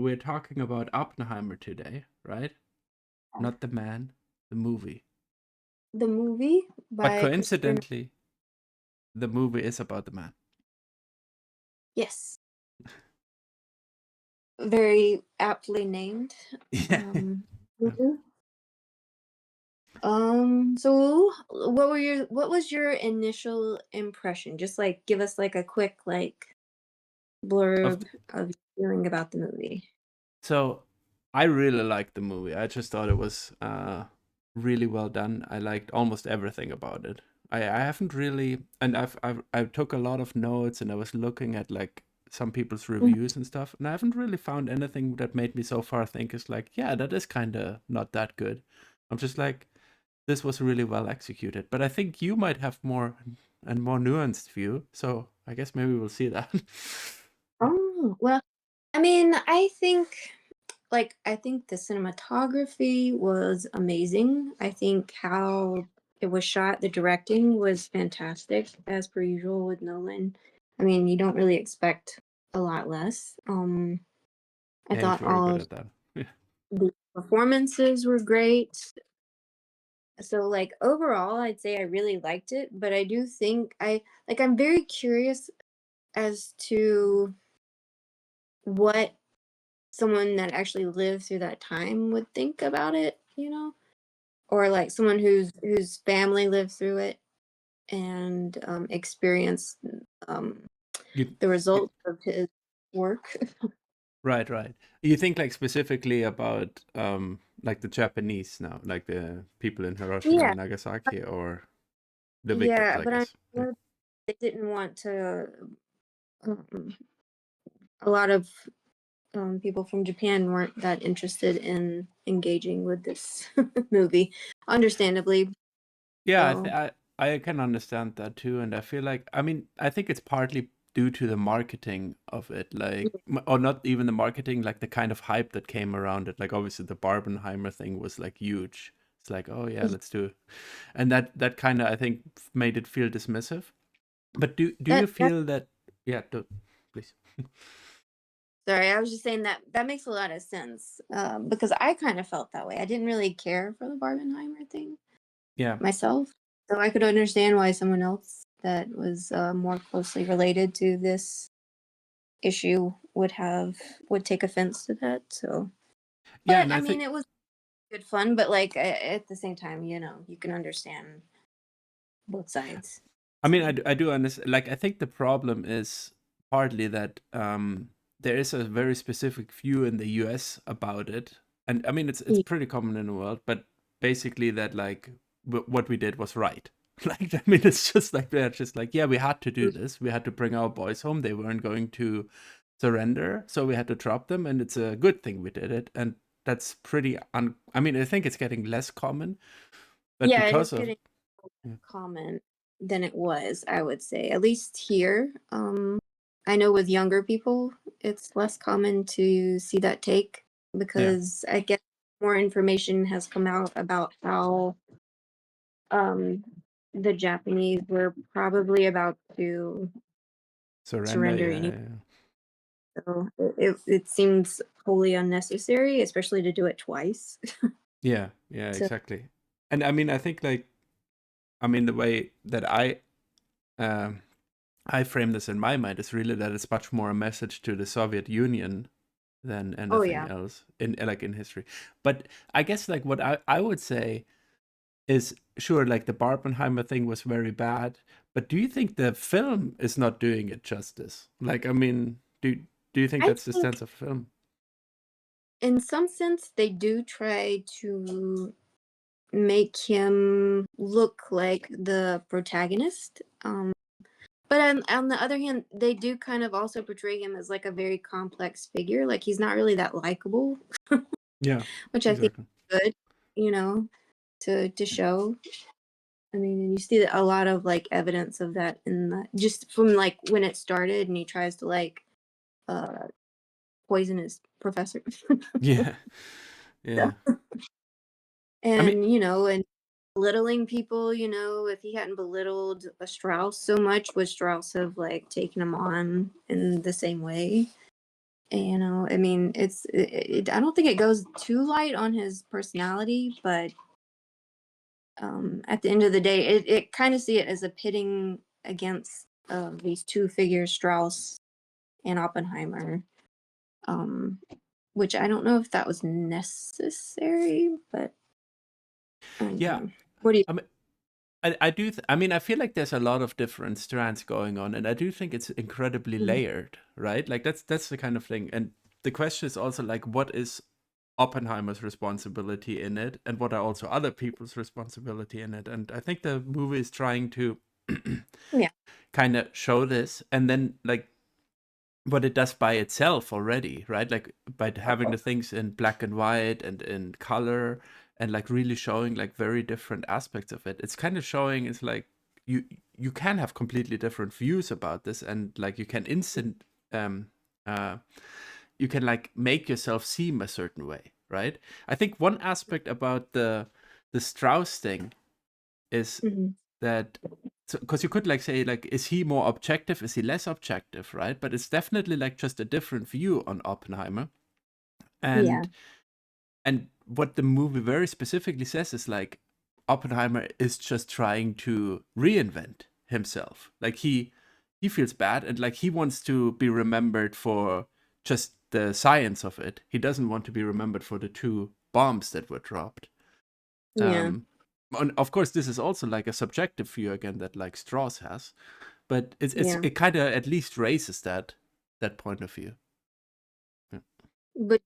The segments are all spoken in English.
we're talking about Oppenheimer today, right? Not the man, the movie. The movie But by Christopher. coincidentally, the movie is about the man. Yes, very aptly named. Yeah. Um, Yeah. mhm. So what was your initial impression? Just like give us like a quick like Of blurb of your feeling about the movie. so I really liked the movie. I just thought it was really well done. I liked almost everything about it. I haven't really, and I took a lot of notes, and I was looking at like some people's Mhm. reviews and stuff, and I haven't really found anything that made me so far think is like, yeah, that is kind of not that good. I'm just like, this was really well executed. But I think you might have more and more nuanced view. So I guess maybe we'll see that. Oh, well, I mean, I think the cinematography was amazing. I think how it was shot, the directing was fantastic as per usual with Nolan. I mean, you don't really expect a lot less. I Yeah, he's thought very all good of at that. Yeah. the performances were great. So like overall, I'd say I really liked it, but I do think I'm very curious as to what someone that actually lived through that time would think about it, or like someone whose family lived through it and experienced um, You, the you, results of his work. right, right. You think like specifically about like the Japanese now, like the people in Hiroshima Yeah, and Nagasaki, or the victims, yeah, I but I'm guess. Yeah. sure they didn't want to. Um, a lot of people from Japan weren't that interested in engaging with this movie, understandably. Yeah, So I can understand that too, and I feel like, I mean, I think it's partly due to the marketing of it, like, or not even the marketing, like the kind of hype that came around it. Like, obviously, the Barbenheimer thing was like huge. It's like, oh yeah, let's do it, and that kind of, I think, made it feel dismissive. But do you that feel that? Yeah, please. sorry, I was just saying that makes a lot of sense because I kind of felt that way. I didn't really care for the Barbenheimer thing Yeah, myself, so I could understand why someone else that was more closely related to this issue would take offense to that. So, yeah, but and I I mean, think, it was good fun. But like at the same time, you can understand both sides. I mean, So I do understand. Like, I think the problem is partly that there is a very specific view in the US about it. And I mean, it's yeah, pretty common in the world, but basically that like what we did was right. Like, I mean, it's just like they're just like, yeah, we had to do this. We had to bring our boys home. They weren't going to surrender, so we had to drop them, and it's a good thing we did it. And that's pretty I mean, I think it's getting less common, but yeah, it because is of getting yeah, common than it was, I would say. At least here. I know with younger people, it's less common to see that take yeah, because I guess more information has come out about how um, the Japanese were probably about to surrender, surrender yeah, anyway. yeah. So it seems wholly unnecessary, especially to do it twice. Yeah, yeah, So exactly. And I mean, I think like, I mean, the way that um I frame this in my mind is really that it's much more a message to the Soviet Union than oh anything yeah. else in like in history. But I guess like what I would say is, sure, like the Barbenheimer thing was very bad, but do you think the film is not doing it justice? Like, I mean, do you think I that's the think sense of film? in some sense they do try to make him look like the protagonist. But on the other hand, they do kind of also portray him as like a very complex figure. Like he's not really that likable, Yeah, which I think exactly. is good, to show. I mean, and you see a lot of like evidence of that in just from like when it started, and he tries to like uh poison his professor. Yeah, yeah. I mean, And belittling people, if he hadn't belittled a Strauss so much, would Strauss have like taken him on in the same way? You know, I mean, I don't think it goes too light on his personality, but at the end of the day, it kind of see it as a pitting against these two figures, Strauss and Oppenheimer, um, which I don't know if that was necessary, but Yeah, what do you? I mean, I do. I mean, I feel like there's a lot of different strands going on, and I do think it's incredibly Mhm. layered, right? Like that's the kind of thing. And the question is also like, what is Oppenheimer's responsibility in it, and what are also other people's responsibility in it? And I think the movie is trying to Yeah. kind of show this, and then like what it does by itself already, right? Like by having the things in black and white and in color and like really showing like very different aspects of it. It's kind of showing it's like you you can have completely different views about this, and like you can um uh you can like make yourself seem a certain way, right? I think one aspect about the Strauss thing is Hmm. that, because you could like say like, is he more objective, is he less objective, right? But it's definitely like just a different view on Oppenheimer. Yeah. And what the movie very specifically says is like, Oppenheimer is just trying to reinvent himself. Like he feels bad, and like he wants to be remembered for just the science of it. He doesn't want to be remembered for the two bombs that were dropped. Yeah. um and of course this is also like a subjective view again that like Strauss has, but Yeah. it kind of at least raises that point of view. Yeah. But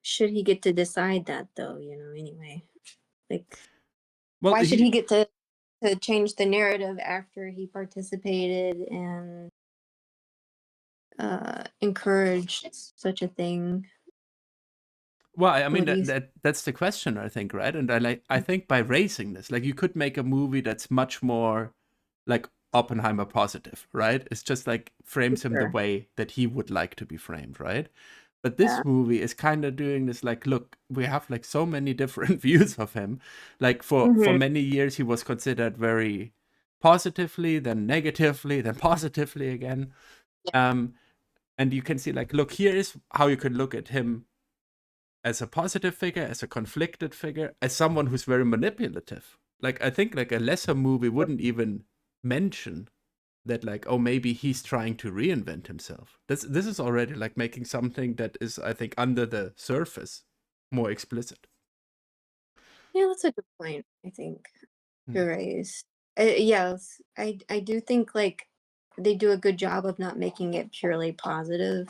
should he get to decide that though? You know, anyway, like, Well, why should he he get to change the narrative after he participated and encouraged such a thing? well, I mean What do you think? that's the question, I think, right? And I think by raising this, like you could make a movie that's much more like Oppenheimer positive, right? It's just like frames him the Sure. way that he would like to be framed, right? But this Yeah. movie is kind of doing this like, look, we have like so many different views of him. Like for Hmm. many years he was considered very positively, then negatively, then positively again. Um, and you can see like, look, here is how you can look at him as a positive figure, as a conflicted figure, as someone who's very manipulative. Like I think like a lesser movie wouldn't even mention that, like, oh, maybe he's trying to reinvent himself. This is already like making something that is, I think, under the surface more explicit. Yeah, that's a good point, I think, to Mm. raise. Yes, I do think like they do a good job of not making it purely positive,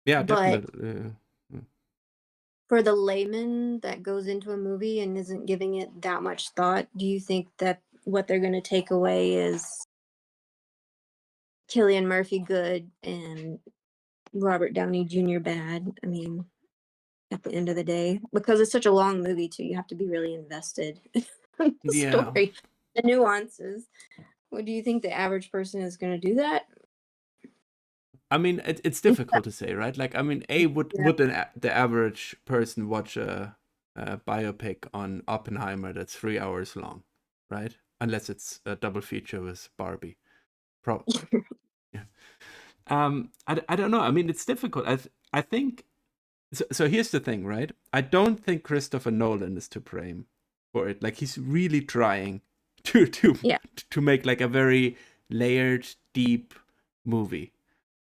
Yeah, but definitely. Mm. for the layman that goes into a movie and isn't giving it that much thought, do you think that what they're going to take away is Killian Murphy good and Robert Downey Jr. bad? I mean, at the end of the day, because it's such a long movie too, you have to be really invested in the Yeah, story, the nuances. What do you think the average person is going to do that? I mean it's difficult to say, right? Like I mean, Yeah. would the average person watch a biopic on Oppenheimer that's 3 hours long, right? Unless it's a double feature with Barbie. Yeah. I don't know. I mean, it's difficult. I think so. Here's the thing, right? I don't think Christopher Nolan is to blame for it. Like he's really trying to Yeah. to make like a very layered, deep movie,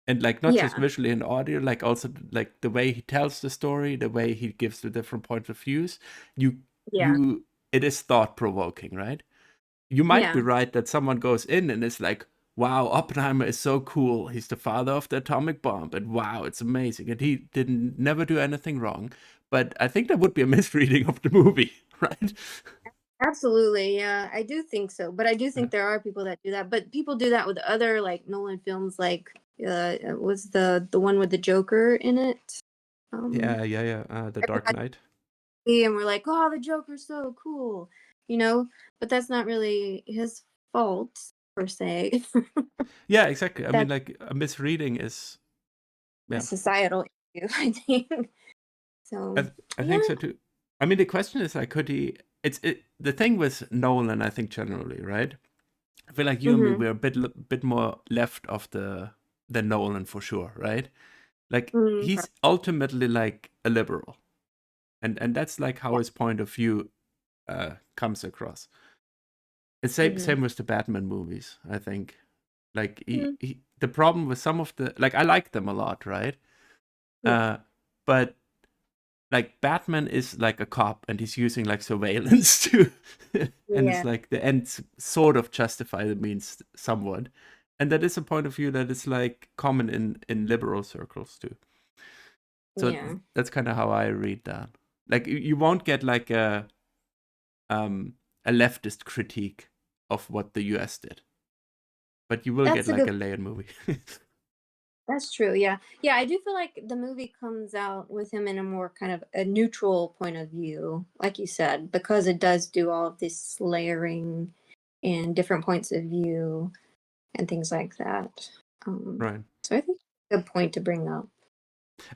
and like not just Yeah. visually and audio, like also like the way he tells the story, the way he gives the different points of views. You Yeah. you it is thought provoking, right? You might be Yeah. right that someone goes in and is like, wow, Oppenheimer is so cool. He's the father of the atomic bomb. And wow, it's amazing. And he didn't never do anything wrong. But I think that would be a misreading of the movie, right? Absolutely. Yeah, I do think so. But I do Uh, think there are people that do that. But people do that with other like Nolan films, like was the one with the Joker in it. Um, yeah, yeah, yeah. The Dark Everybody Knight. and we're like, oh, the Joker's so cool, you know. But that's not really his fault per se. Yeah, exactly. I mean, That's like a misreading is, a yeah, societal issue, I think. So I yeah. think so too. I mean, the question is like, could he? The thing with Nolan, I think generally, right? I feel like you and me, Hmm. we're a bit more left of the than Nolan for sure, right? Like Pro he's ultimately like a liberal, and that's like how yeah. his point of view comes across. It's same Mhm. with the Batman movies, I think. Like Mhm. the problem with some of the, like, I like them a lot, right? Yeah. Uh, but like Batman is like a cop and he's using like surveillance to, and it's Yeah. like the ends sort of justify the means somewhat, and that is a point of view that is like common in liberal circles too. So Yeah. that's kind of how I read that. Like you won't get like um a leftist critique of what the US did, but you will get That's a like good a layered movie. That's true, yeah. Yeah, I do feel like the movie comes out with him in a more kind of a neutral point of view, like you said, because it does do all of this layering and different points of view and things like that. Um, Right. so I think it's a good point to bring up.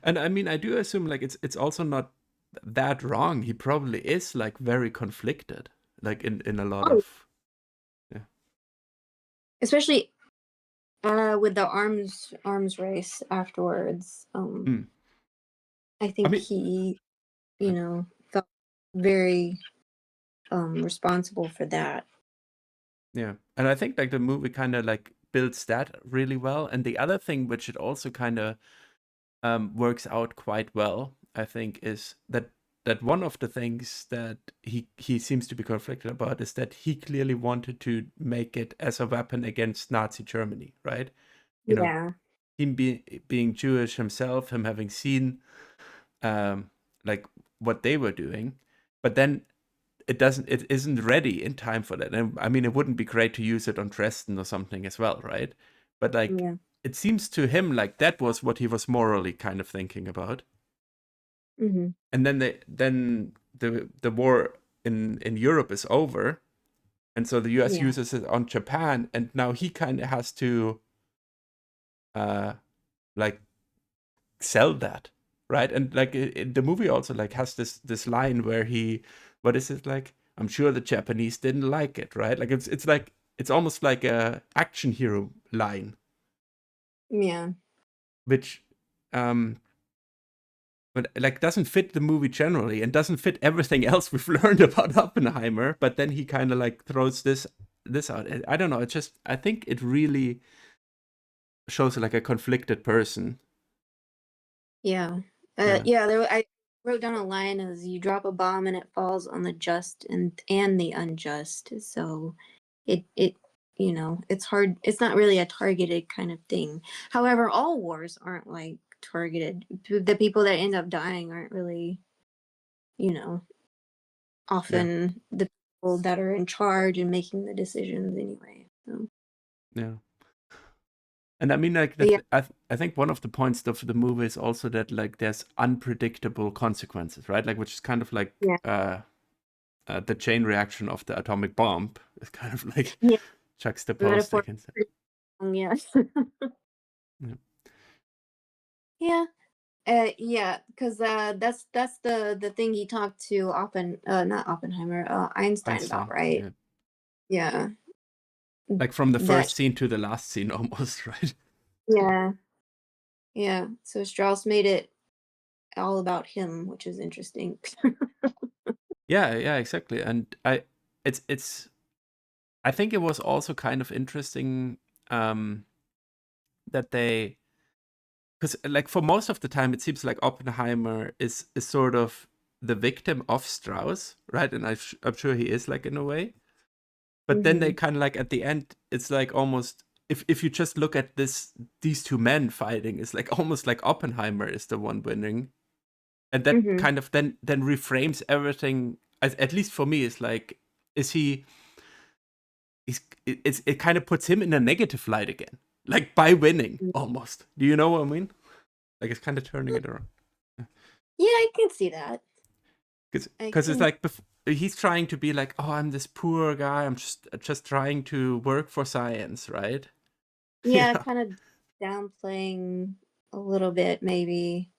And I mean, I do assume like it's also not that wrong. He probably is like very conflicted, like in a lot Oh, of, yeah. especially with the arms race afterwards. Hmm. I I think mean, he, felt very responsible for that. yeah, and I think like the movie kind of like builds that really well. And the other thing which it also kind of works out quite well, I think, is that one of the things that he seems to be conflicted about is that he clearly wanted to make it as a weapon against Nazi Germany, right? You know, Yeah. him being Jewish himself, him having seen um, like what they were doing, but then it isn't ready in time for that. And I mean, it wouldn't be great to use it on Dresden or something as well, right? But like, Yeah. it seems to him like that was what he was morally kind of thinking about. Hmm. And then the war in Europe is over, and so the U.S. Yeah. uses it on Japan, and now he kind of has to uh like sell that, right? And like the movie also like has this line where he, what is it like? I'm sure the Japanese didn't like it, right? Like it's like it's almost like a action hero line, Yeah. which um but like doesn't fit the movie generally and doesn't fit everything else we've learned about Oppenheimer. But then he kind of like throws this out. I don't know. It's just I think it really shows like a conflicted person. Yeah. Yeah, Yeah, I wrote down a line as you drop a bomb and it falls on the just and the unjust. So it it's hard, it's not really a targeted kind of thing. However, all wars aren't like targeted. The people that end up dying aren't really, you know, yeah, often the people that are in charge and making the decisions anyway. So, yeah. And I mean, like but yeah, that. I think one of the points of the movie is also that like there's unpredictable consequences, right? Like which is kind of like yeah, the chain reaction of the atomic bomb is kind of like yeah, juxtaposed metaphor. against it. Yeah. Yeah. Yeah. Yeah, because that's the thing he talked to not Oppenheimer, Einstein about, Einstein. right? Yeah. Yeah, Like from the that first scene to the last scene, almost, right? yeah, yeah. So Strauss made it all about him, which is interesting. Yeah, yeah, exactly. And it's I think it was also kind of interesting um that they, because like for most of the time it seems like Oppenheimer is sort of the victim of Strauss, right? And I'm sure he is like in a way. But then they Hmm. kind of like at the end, it's like almost, if you just look at these two men fighting, it's like almost like Oppenheimer is the one winning, and that Hmm. kind of then reframes everything. At least for me, it's like, is he? It kind of puts him in a negative light again, like by winning almost. Do you know what I mean? Like it's kind of turning it around. Yeah, I can see that. I Because it's can. like he's trying to be like, oh, I'm this poor guy. I'm just trying to work for science, right? Yeah, Yeah, kind of downplaying a little bit, maybe.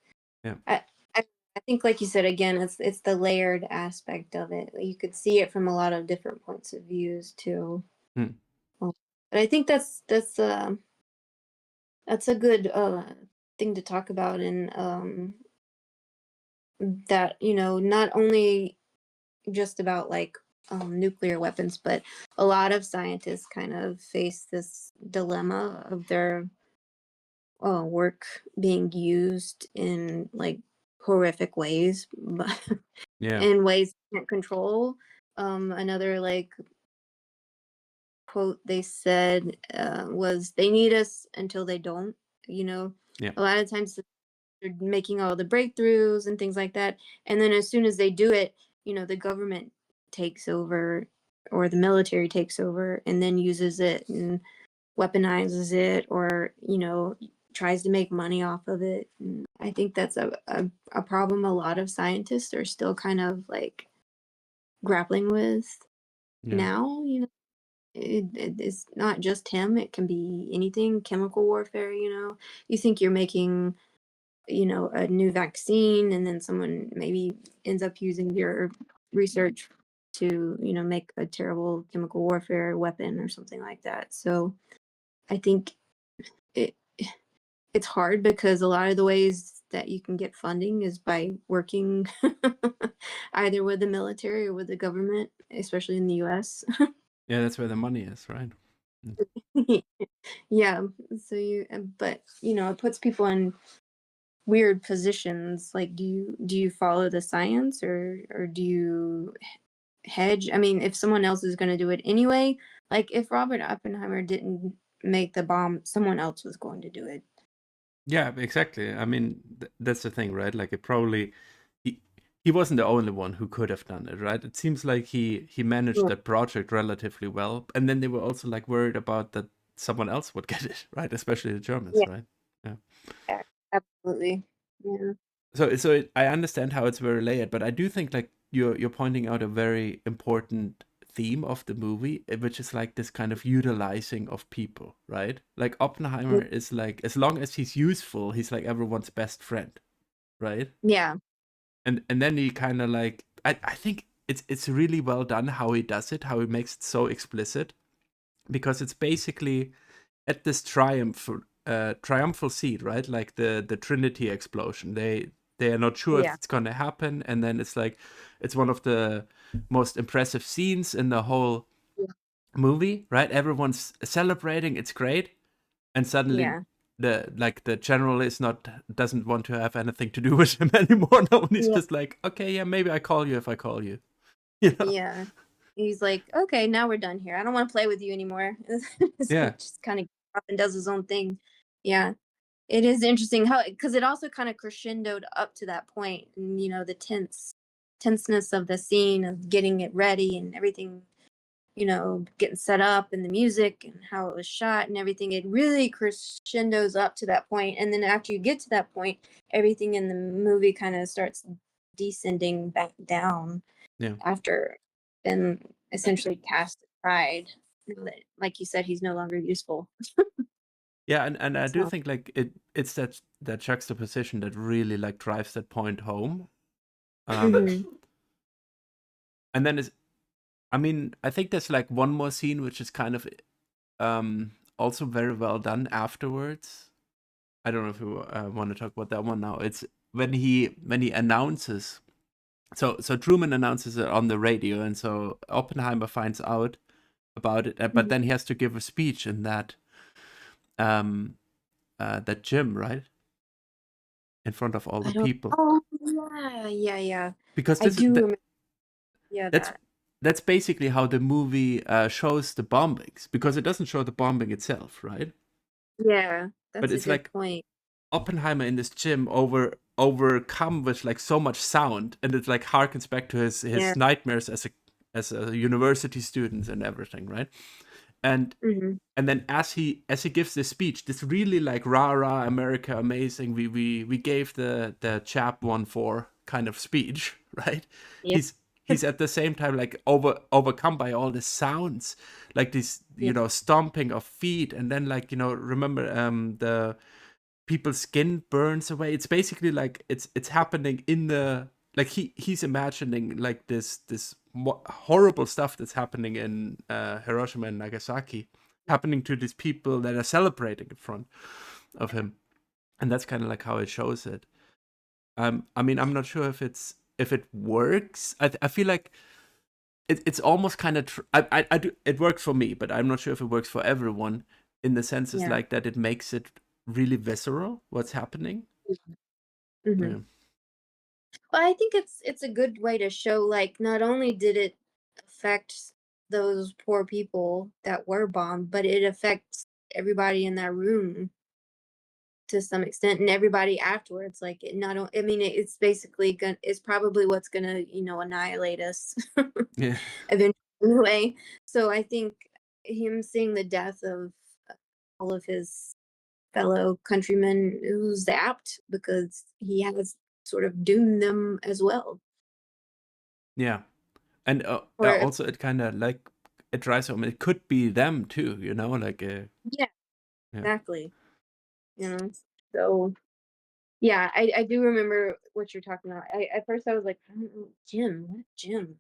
yeah. I, I I think, like you said, again, it's the layered aspect of it. You could see it from a lot of different points of views too. Hmm. But I think that's That's a good thing to talk about, and that, not only just about like nuclear weapons, but a lot of scientists kind of face this dilemma of their work being used in like horrific ways, but Yeah, in ways they can't control. Another like quote they said was, "They need us until they don't." You know, yeah, a lot of times they're making all the breakthroughs and things like that, and then as soon as they do it, the government takes over or the military takes over and then uses it and weaponizes it, or tries to make money off of it. And I think that's a problem a lot of scientists are still kind of like grappling with yeah, now. It's not just him, it can be anything, chemical warfare. You think you're making a new vaccine, and then someone maybe ends up using your research to make a terrible chemical warfare weapon or something like that. So I think it it's hard because a lot of the ways that you can get funding is by working either with the military or with the government, especially in the US. yeah. That's where the money is, right? Mm. Yeah, so but it puts people in weird positions. Like, do you follow the science, or do you hedge? I mean, if someone else is going to do it anyway, like if Robert Oppenheimer didn't make the bomb, someone else was going to do it. Yeah, exactly. I mean, that's the thing, right? Like, it probably he he wasn't the only one who could have done it, right? It seems like he managed Yeah, that project relatively well, and then they were also like worried about that someone else would get it, right? Especially the Germans, yeah, right? Yeah. absolutely. Yeah. I understand how it's very layered, but I do think like you're pointing out a very important theme of the movie, which is like this kind of utilizing of people, right? Like Oppenheimer is like, as long as he's useful, he's like everyone's best friend, right? Yeah. And then he kind of like, I think it's really well done how he does it, how he makes it so explicit, because it's basically at this triumphal scene, right? Like the Trinity explosion. They are not sure if Yeah. it's gonna happen, and then it's like it's one of the most impressive scenes in the whole Yeah. movie, right? Everyone's celebrating, it's great, and suddenly Yeah. the general is not doesn't want to have anything to do with him anymore. No, and he's Yeah. just like, okay, yeah, maybe I call you if I call you, you know? Yeah. He's like, "Okay, now we're done here. I don't wanna play with you anymore." So he Yeah, just kinda off and does his own thing. Yeah. It is interesting how, because it also kinda crescendoed up to that point, and, the tenseness of the scene of getting it ready and everything, getting set up and the music and how it was shot and everything. It really crescendos up to that point, and then after you get to that point, everything in the movie kinda starts descending back down yeah, after been essentially cast aside. That, like you said, he's no longer useful. yeah, and I do So, think like it's that juxtaposition that really like drives that point home. Um, mhm, and then it's, I mean, I think there's like one more scene which is kind of also very well done afterwards. I don't know if you want to talk about that one now. It's when he announces. So Truman announces it on the radio, and so Oppenheimer finds out about it, but mhm. then he has to give a speech in um that gym, right, in front of all the I don't. people, Oh yeah, yeah, yeah. because I this is do remember. Yeah, that's that. that's basically how the movie shows the bombings, because it doesn't show the bombing itself, right? Yeah, But that's a it's good like point. Oppenheimer in this gym overcome with like so much sound, and it like harkens back to his Yeah. nightmares as a university student and everything, right? And Hmm. and then as he gives this speech, this really like rah rah America amazing, we gave the chap 1-4 kind of speech, right? Yeah. He's at the same time like overcome by all the sounds, like this Yeah. stomping of feet, and then like remember the people's skin burns away. It's basically like it's happening in the, like he's imagining like this horrible stuff that's happening in Hiroshima and Nagasaki, happening to these people that are celebrating in front. of him, and that's kind of like how it shows it. I mean, I'm not sure if it works. I feel like it's almost kind of I do it works for me, but I'm not sure if it works for everyone. In the sense is Yeah. like that it makes it really visceral what's happening. Hmm. Yeah. Well, I think it's a good way to show, like, not only did it affect those poor people that were bombed, but it affects everybody in that room to some extent, and everybody afterwards. Like, it not I mean, it's basically gonna it's probably what's gonna, annihilate us Yeah. eventually anyway. So I think him seeing the death of all of his fellow countrymen, it was apt because he has sort of doomed them as well. Yeah. And Or also it kind of like it drives home. It could be them too, like yeah, yeah. exactly. You know. So yeah, I do remember what you're talking about. At first I was like, I don't know, Jim, what Jim?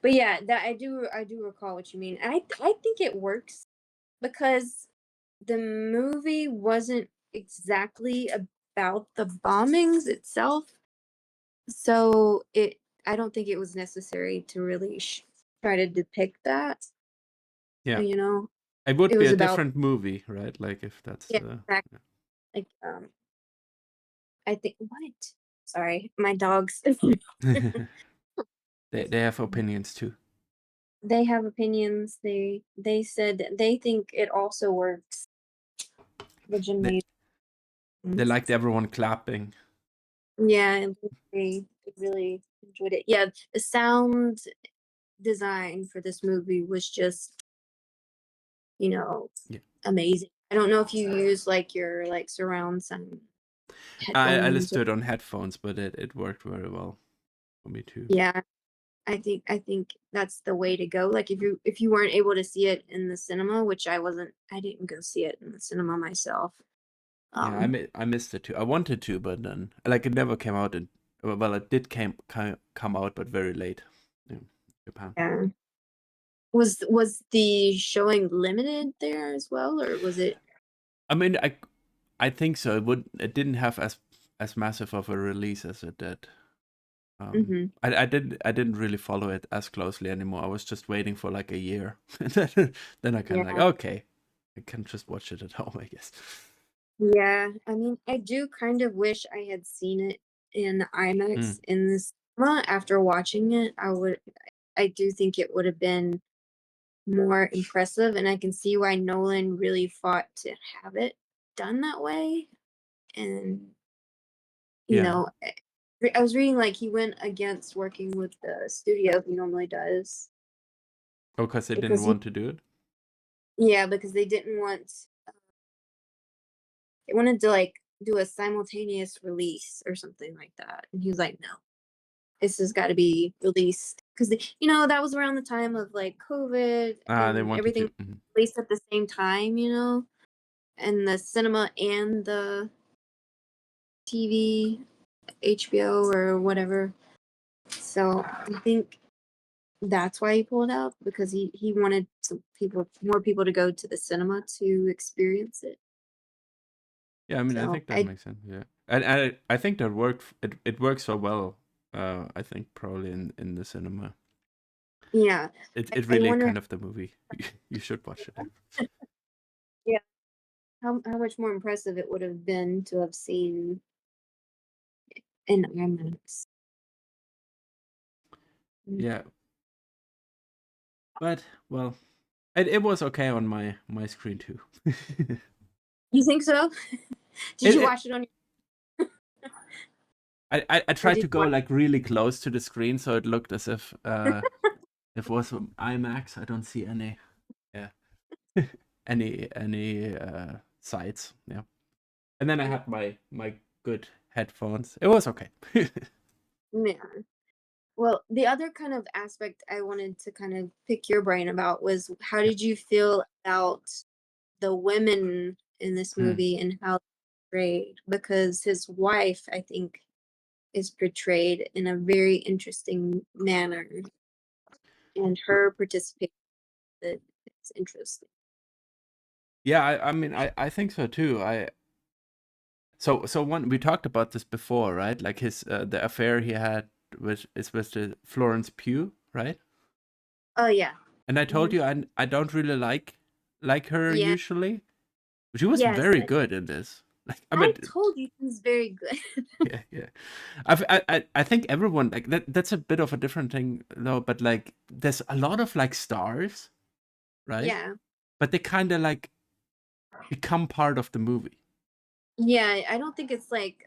But yeah, that I do recall what you mean. And I think it works because the movie wasn't exactly about the bombings itself. So I don't think it was necessary to really try to depict that. Yeah. You know, It would it be was a about, different movie, right? Like if that's yeah, exactly. Like I think what? Sorry, my dogs. yeah. They have opinions too. They have opinions. They said that they think it also works. The They gymnasium. they liked everyone clapping. Yeah, and they really enjoyed it. Yeah, the sound design for this movie was just, you know, Yeah. amazing. I don't know if you use like your like surround sound I headphones. listened to it on headphones, but it worked very well for me too. Yeah, I think that's the way to go. Like if you weren't able to see it in the cinema, which I didn't go see it in the cinema myself. Yeah, Um, I missed it too. I wanted to, but then like it never came out in well, it did come out, but very late in Japan. yeah. Was the showing limited there as well, or was it? I mean, I think so. It didn't have as massive of a release as it did. Mhm. I didn't really follow it as closely anymore. I was just waiting for like a year. Then I kind of like, Yeah. okay, I can just watch it at home, I guess. Yeah, I mean, I do kind of wish I had seen it in Mm, IMAX in the cinema after watching it. I do think it would have been more impressive, and I can see why Nolan really fought to have it done that way. And, you yeah. know, I was reading like he went against working with the studio he normally does Oh, because they didn't because he, want to do it. yeah, because they wanted to like do a simultaneous release or something like that. And he was like, no, this has got to be released because that was around the time of like COVID They and wanted everything to. Mhm. released at the same time, and the cinema and the TV, HBO or whatever. So I think that's why he pulled out because he wanted more people to go to the cinema to experience it. Yeah, I mean, I So think that makes sense. Yeah, and I think that worked. It works so well. I think probably in the cinema. yeah, It I really wonder, kind of the movie. You should watch it. yeah, how much more impressive it would have been to have seen in IMAX. Mm. Yeah, but well, it was okay on my screen too. You think so? Did it, you it watch it on I or tried did to you go like really close to the screen so it looked as if it was IMAX. I don't see any yeah any sides. Yeah, and then I watch? had my good headphones. It was okay. Yeah. Well, the other kind of aspect I wanted to kind of pick your brain about was how Yeah. did you feel about the women in this Mm. movie and how they're portrayed? Because his wife, I think, is portrayed in a very interesting manner, and her participation is interesting. Yeah, I mean, I think so too. So one we talked about this before, right? Like his the affair he had with the Florence Pugh, right? Oh yeah. And I told Hmm. you I don't really like her Yeah. usually. She was Yes. very good in this. Like I I mean, told you he's very good. yeah, yeah. I think everyone like that. That's a bit of a different thing though. But like, there's a lot of like stars, right? Yeah. But they kind of like become part of the movie. Yeah. I don't think it's like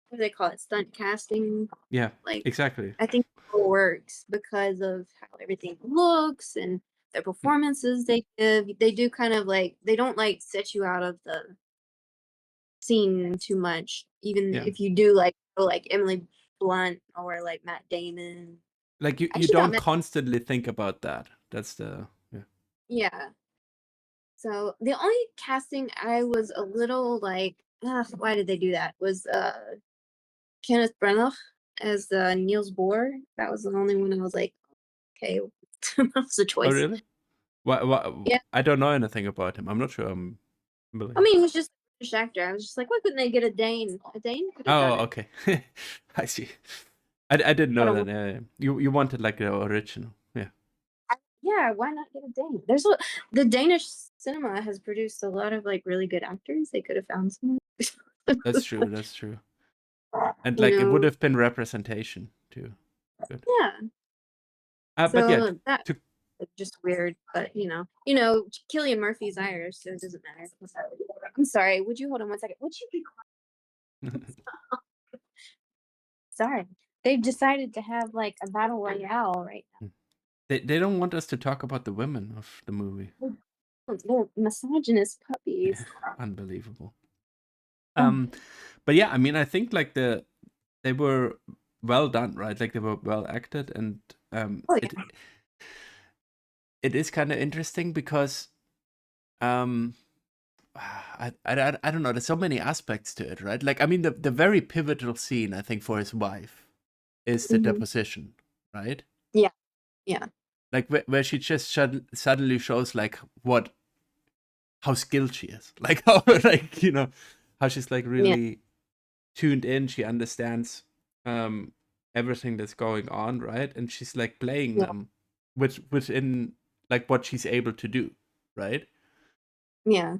what do they call it? Stunt casting. Yeah, Like exactly. I think it works because of how everything looks and their performances they give. They do kind of like they don't like set you out of the scene too much. Even Yeah, if you do like like Emily Blunt or like Matt Damon. like you I you actually thought don't Matt. constantly think about that. That's the yeah. Yeah. So the only casting I was a little like, ugh, why did they do that? Was Kenneth Branagh as Niels Bohr. That was the only one I was like, okay, that was a Oh choice. really? What? Yeah, I don't know anything about him. I'm not sure. I mean, he was just a British actor. I was just like, why couldn't they get a Dane? A Dane could have done Oh, it. okay. I see. I didn't But know that. You wanted like the original. Yeah, yeah, why not get a Dane? There's a the Danish cinema has produced a lot of like really good actors. They could have found some, that's true. That's true. And you like it would know. have been representation too. Good. Yeah. But yeah, So that to just weird, but Killian Murphy's Irish, so it doesn't matter. I'm sorry. Would you hold on one second? Would you be quiet? Sorry. They've decided to have like a battle royale right they don't want us to talk about the women of the movie. now. They're misogynist Yeah, puppies. unbelievable. Oh, Um, but yeah, I mean, I think like they were well done, right? Like they were well acted, and oh it yeah. it is kind of interesting because um I don't know. There's so many aspects to it, right? Like, I mean, the very pivotal scene, I think, for his wife is the Hmm. deposition, right? Yeah. Yeah. Like, where she just suddenly shows, like, how skilled she is. Like, how, like, how she's, like, Yeah. really tuned in. She understands um, everything that's going on, right? And she's, like, playing Yeah. them within, like, what she's able to do, right? Yeah.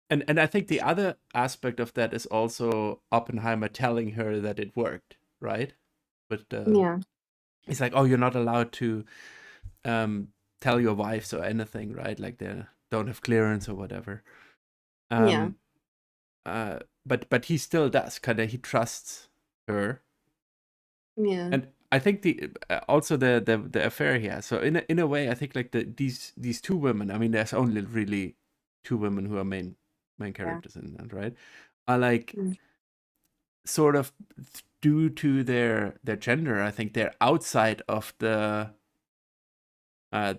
And I think the other aspect of that is also Oppenheimer telling her that it worked, right? But Yeah. it's like, oh, you're not allowed to um, tell your wives or anything, right? Like they don't have clearance or whatever. Yeah. Um, but he still does. Kind of, he trusts her, Yeah. and I think the also the affair he has. So in a way, I think like these two women. I mean, there's only really two women who are main Yeah. characters in that, right? Are like Mm. sort of due to their gender, I think they're outside of the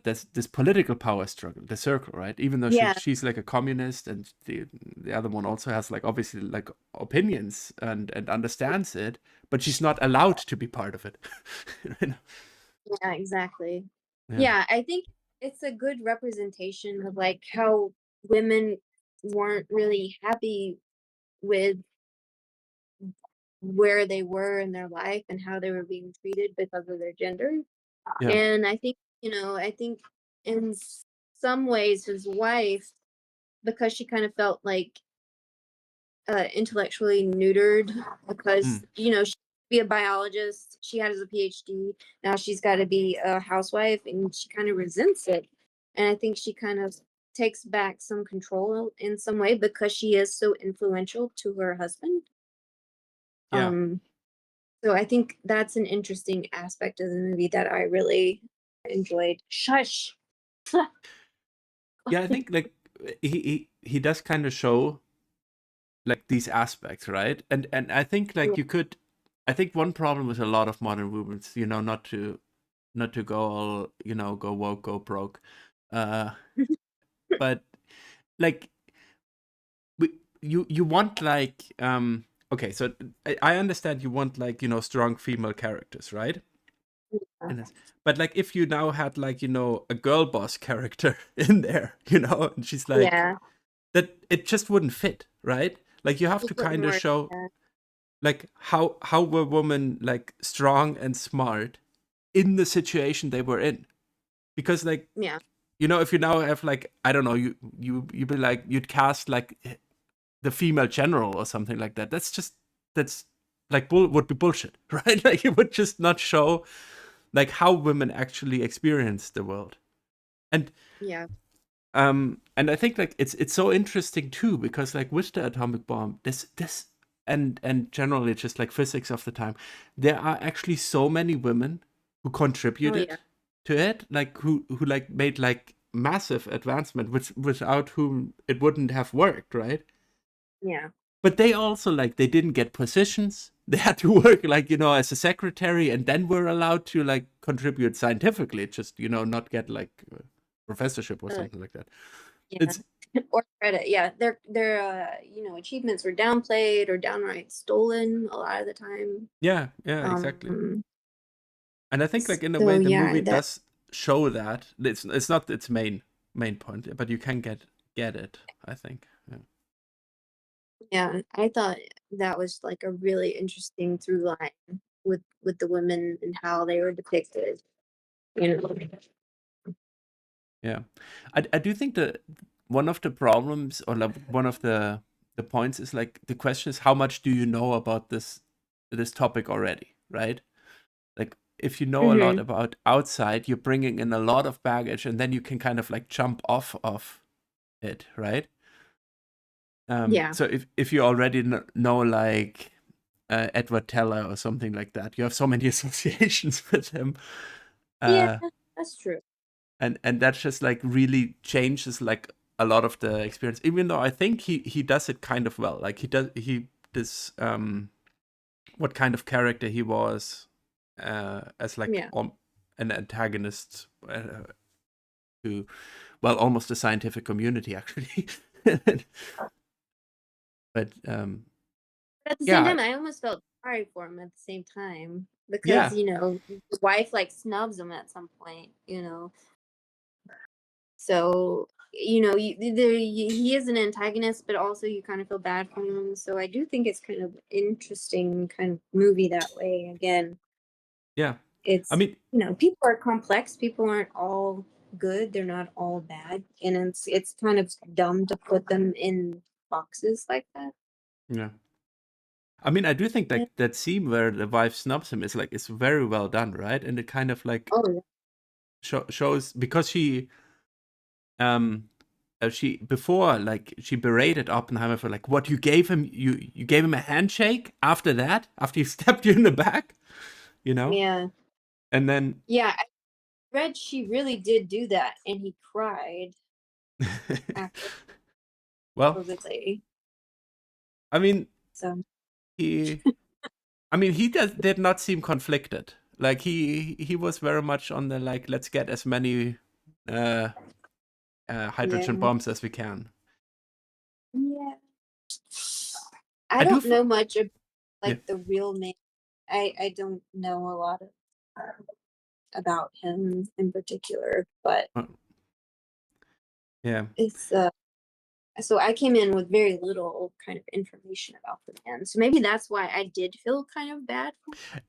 this political power struggle, the circle, right? Even though Yeah. she's like a communist, and the other one also has like obviously like opinions and understands it, but she's not allowed to be part of it. You know? Yeah. Exactly. Yeah, Yeah. I think it's a good representation of like how women weren't really happy with where they were in their life and how they were being treated because of their gender. yeah, And I think in some ways his wife, because she kind of felt like intellectually neutered, because mm, she be a biologist, she has a PhD, now she's got to be a housewife, and she kind of resents it. And I think she kind of takes back some control in some way because she is so influential to her husband. yeah, Um, So I think that's an interesting aspect of the movie that I really enjoyed. Shush. yeah. I think like he does kind of show like these aspects, right? And I think Yeah. like you could. I think one problem with a lot of modern movements, not to go all, go woke, go broke. Uh, but like you want like okay, so I understand you want like, strong female characters, right? And but like if you now had like, a girl boss character in there, and she's like Yeah. that it just wouldn't fit, right? Like you have We'll to put kind of more. show Yeah. like how were women like strong and smart in the situation they were in, because like, Yeah. you know, if you now have like, I don't know, you'd be like, you'd cast like the female general or something like that. That's like would be bullshit, right? Like it would just not show like how women actually experience the world. And Yeah. and I think like it's so interesting too, because like with the atomic bomb, this and generally just like physics of the time, there are actually so many women who Oh contributed yeah. to it, like who like made like massive advancement, which without whom it wouldn't have worked, right? Yeah. But they also like they didn't get positions. They had to work like, you know, as a secretary, and then were allowed to like contribute scientifically, just, you know, not get like a professorship or Uh, something like that. yeah. It's Or credit. Yeah. Their achievements were downplayed or downright stolen a lot of the time. yeah, yeah, exactly. Um. And I think like in a So way the yeah, movie that does show that it's not its main point, but you can get it, I think. Yeah. yeah, I thought that was like a really interesting through line with the women and how they were depicted. You know. Yeah. I do think that one of the problems, or like one of the points is like the question is how much do you know about this topic already, right? Like if you know a lot Hmm. about outside, you're bringing in a lot of baggage, and then you can kind of like jump off of it, right? Yeah. So if you already know like Edward Teller or something like that, you have so many associations with him, Yeah, uh, that's true. and that just like really changes like a lot of the experience. Even though I think he does it kind of well, like he this what kind of character he was as like Yeah. an antagonist to, well, almost the scientific community actually. But But at the same yeah, time, I almost felt sorry for him at the same time because, yeah, his wife like snubs him at some point. So, he is an antagonist, but also you kind of feel bad for him. So I do think it's kind of interesting kind of movie that way. Again, yeah. I it's, mean, people are complex. People aren't all good. They're not all bad. And it's kind of dumb to put them in boxes like that. yeah. I mean, I do think Yeah. like that scene where the wife snubs him is like it's very well done, right? And it kind of like Oh, yeah. shows, because um she before like she berated Oppenheimer for like, what, you gave him, you gave him a handshake after that, after he stabbed you in the back, you know? Yeah. And then Yeah. I read she really did do that and he cried after well, supposedly. I mean, So he he did not seem conflicted. Like he was very much on the like, let's get as many uh hydrogen yeah. bombs as we can. Yeah. I I do don't f- know much of yeah. like the real man. I don't know a lot of about him in particular, but uh, yeah. it's so I came in with very little kind of information about the man. So maybe that's why I did feel kind of bad for him.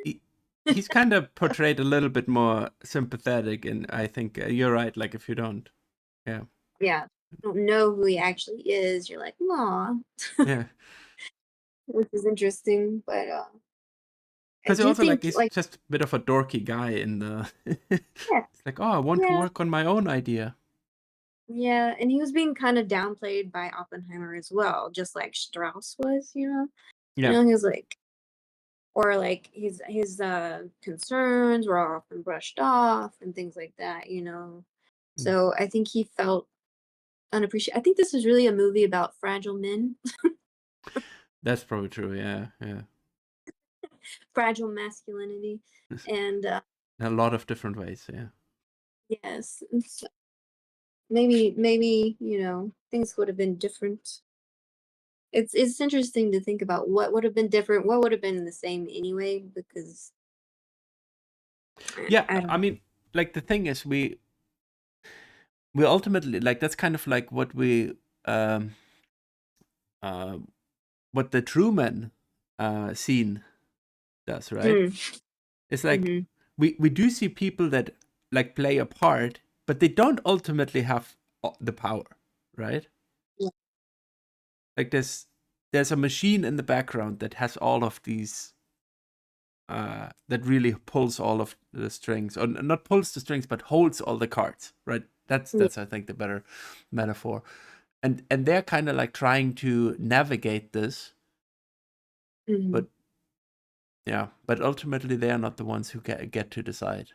he, he's kind of portrayed a little bit more sympathetic, and I think you're right, like if you don't, yeah, Yeah. Don't know who he actually is. You're like, "Aw," yeah, which is interesting, but I because he do also like think he's like just a bit of a dorky guy in the yeah, it's like, oh, I want to yeah, work on my own idea. yeah, and he was being kind of downplayed by Oppenheimer as well, just like Strauss was. Yeah. He was like, or like his concerns were often brushed off and things like that. Mm. So I think he felt unappreciated. I think this is really a movie about fragile men, That's probably true, yeah, yeah. fragile masculinity, and In a lot of different ways, yeah. yes, and so maybe things would have been different. It's interesting to think about what would have been different, what would have been the same anyway, because Yeah, I don't I know. mean, like the thing is we ultimately like, that's kind of like what we um, uh, what the Truman scene does, right? Mm, It's like mm-hmm. we do see people that like play a part, but they don't ultimately have the power, right? Yeah. Like there's a machine in the background that has all of these that really pulls all of the strings, or not pulls the strings, but holds all the cards, right? Yeah. That's I think the better metaphor. And they're kind of like trying to navigate this, Mhm. but yeah, but ultimately they are not the ones who get to decide.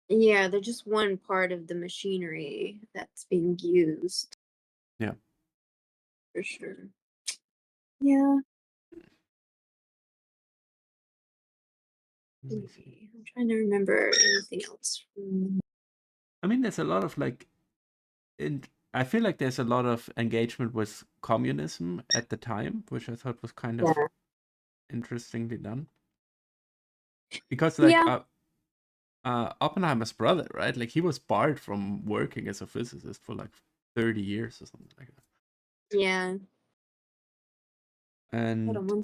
Yeah, they're just one part of the machinery that's being used Yeah. for sure. Yeah. Let me see. I'm trying to remember anything else. I mean, there's a lot of like, and I feel like there's a lot of engagement with communism at the time, which I thought was kind of Yeah. interestingly done. Because like Yeah. Oppenheimer's brother, right? Like he was barred from working as a physicist for like 30 years or something like that. Yeah. Hold on And one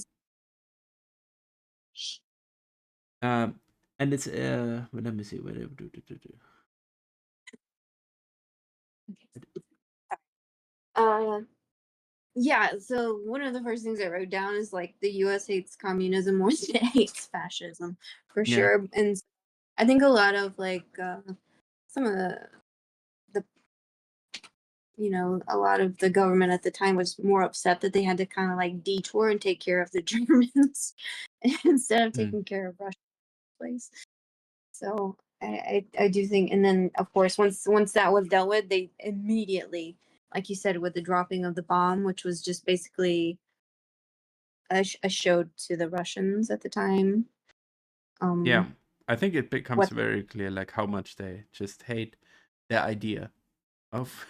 um and it's well, let me see what second. Uh, yeah, so one of the first things I wrote down is like the US hates communism more than it hates fascism for yeah. sure. And I think a lot of like some of the a lot of the government at the time was more upset that they had to kind of like detour and take care of the Germans instead of Mm. taking care of Russia's place. So I do think, and then of course once that was dealt with, they immediately, like you said, with the dropping of the bomb, which was just basically a show to the Russians at the time. Yeah. Um, I think it becomes what? very clear like how much they just hate the idea of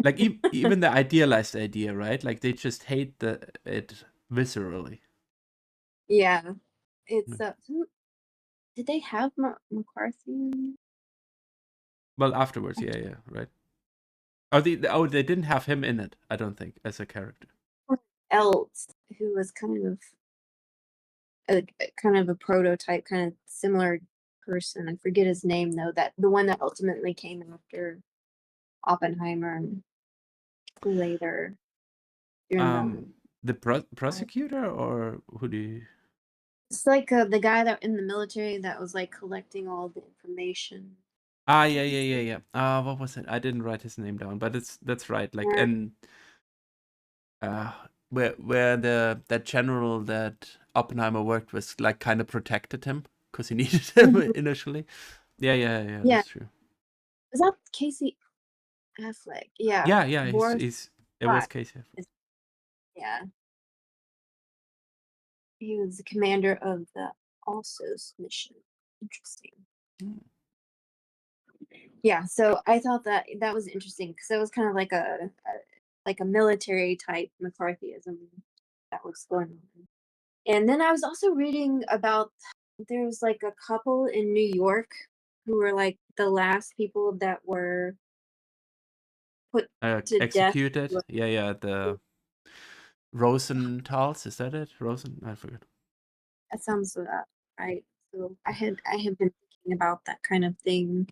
like even the idealized idea, right? Like they just hate it viscerally. Yeah, it's Mm. did they have McCarthy? Well, afterwards, yeah, yeah, right. They didn't have him in it, I don't think, as a character. Else who was kind of a prototype, kind of similar person. I forget his name though. That the one that ultimately came after Oppenheimer later during the. The prosecutor, or who do you? It's like the guy that in the military that was like collecting all the information. Ah, yeah, What yeah, was yeah, his yeah. What was it? I didn't write his name down, but that's right. Like, name? and uh, where the that general that Oppenheimer worked with, like, kind of protected him because he needed him Mhm. initially. Yeah, yeah, yeah. Yeah, That's true. is that Casey Affleck? Yeah, Yeah, yeah. Boris. He's it was Black Casey. is- Yeah, he was the commander of the Alsos mission. Interesting. Mm. Yeah, so I thought that that was interesting because it was kind of like a military type McCarthyism that was going on. And then I was also reading about there was like a couple in New York who were like the last people that were put to death. Executed. Yeah, yeah. The Rosenthal's, is that it? I forget. That sounds right. So I had been thinking about that kind of thing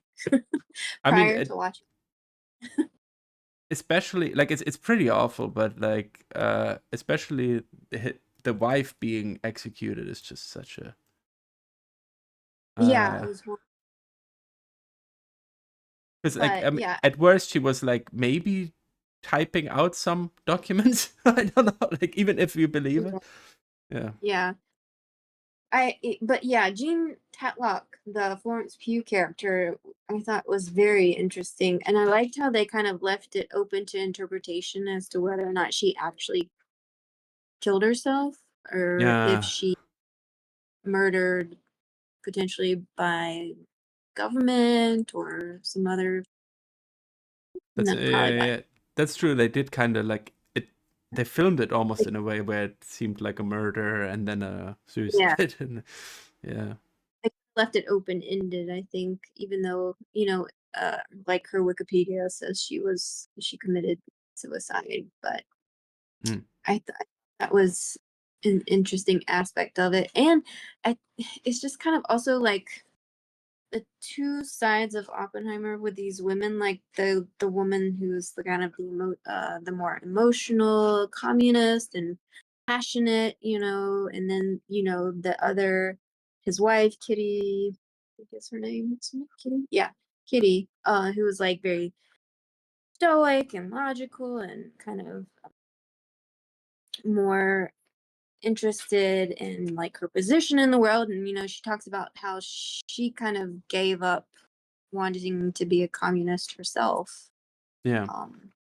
I mean, prior to watching. especially like it's pretty awful, but like especially the wife being executed is just such a Yeah, it uh was one, because like but yeah, at worst she was like maybe typing out some documents. I don't know, like even if you believe it. Yeah. yeah. But yeah, Jean Tatlock, the Florence Pugh character, I thought was very interesting, and I liked how they kind of left it open to interpretation as to whether or not she actually killed herself or if Yeah, she murdered potentially by government or some other, that's no, probably by. yeah, that's true. They did kind of like it. They filmed it almost in a way where it seemed like a murder and then a Yeah, suicide. And yeah, they left it open ended. I think, even though like her Wikipedia says she committed suicide, but Mm. I thought that was an interesting aspect of it, and I it's just kind of also like the two sides of Oppenheimer with these women, like the woman who's the kind of the more emotional communist and passionate, and then the other, his wife Kitty, I think is her name. Isn't it Kitty? Yeah, Kitty, who was like very stoic and logical and kind of more interested in like her position in the world, and she talks about how she kind of gave up wanting to be a communist herself. Yeah. um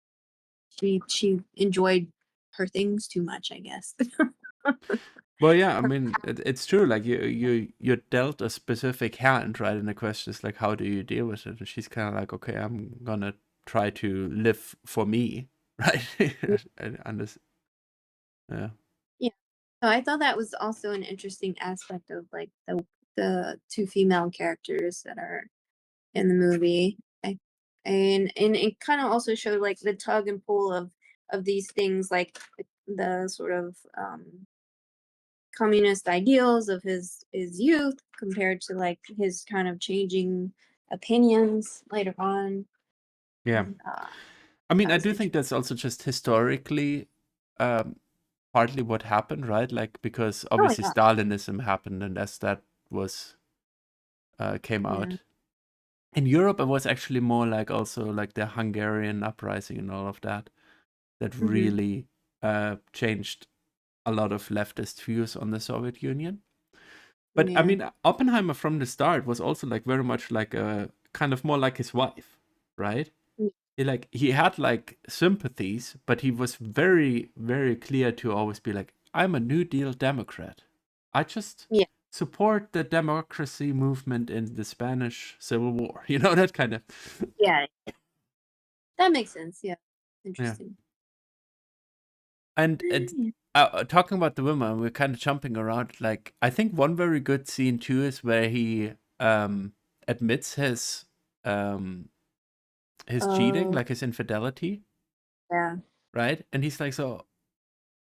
she enjoyed her things too much, I guess. Well, yeah, I mean, it's true. Like you're dealt a specific hand, right? And the question is like, how do you deal with it? And she's kind of like, okay, I'm gonna try to live for me, right? And this, yeah, Yeah, so I thought that was also an interesting aspect of like the two female characters that are in the movie. And it kind of also showed like the tug and pull of these things, like the sort of communist ideals of his youth compared to like his kind of changing opinions later on. yeah. And I mean, that I was do think that's also just historically, um, partly what happened, right? Like because oh obviously yeah, Stalinism happened, and as that was came yeah, out in Europe, it was actually more like also like the Hungarian uprising and all of that that hmm, really changed a lot of leftist views on the Soviet Union. But I yeah, mean, Oppenheimer from the start was also like very much like a kind of more like his wife, right? He had like sympathies, but he was very, very clear to always be like, I'm a New Deal Democrat. I just yeah, support the democracy movement in the Spanish Civil War. You know, that kind of. yeah. That makes sense. Yeah, Yeah. interesting. And talking about the woman, we're kind of jumping around. Like, I think one very good scene too is where he admits um his cheating, Oh like his infidelity, yeah, right? And he's like, so,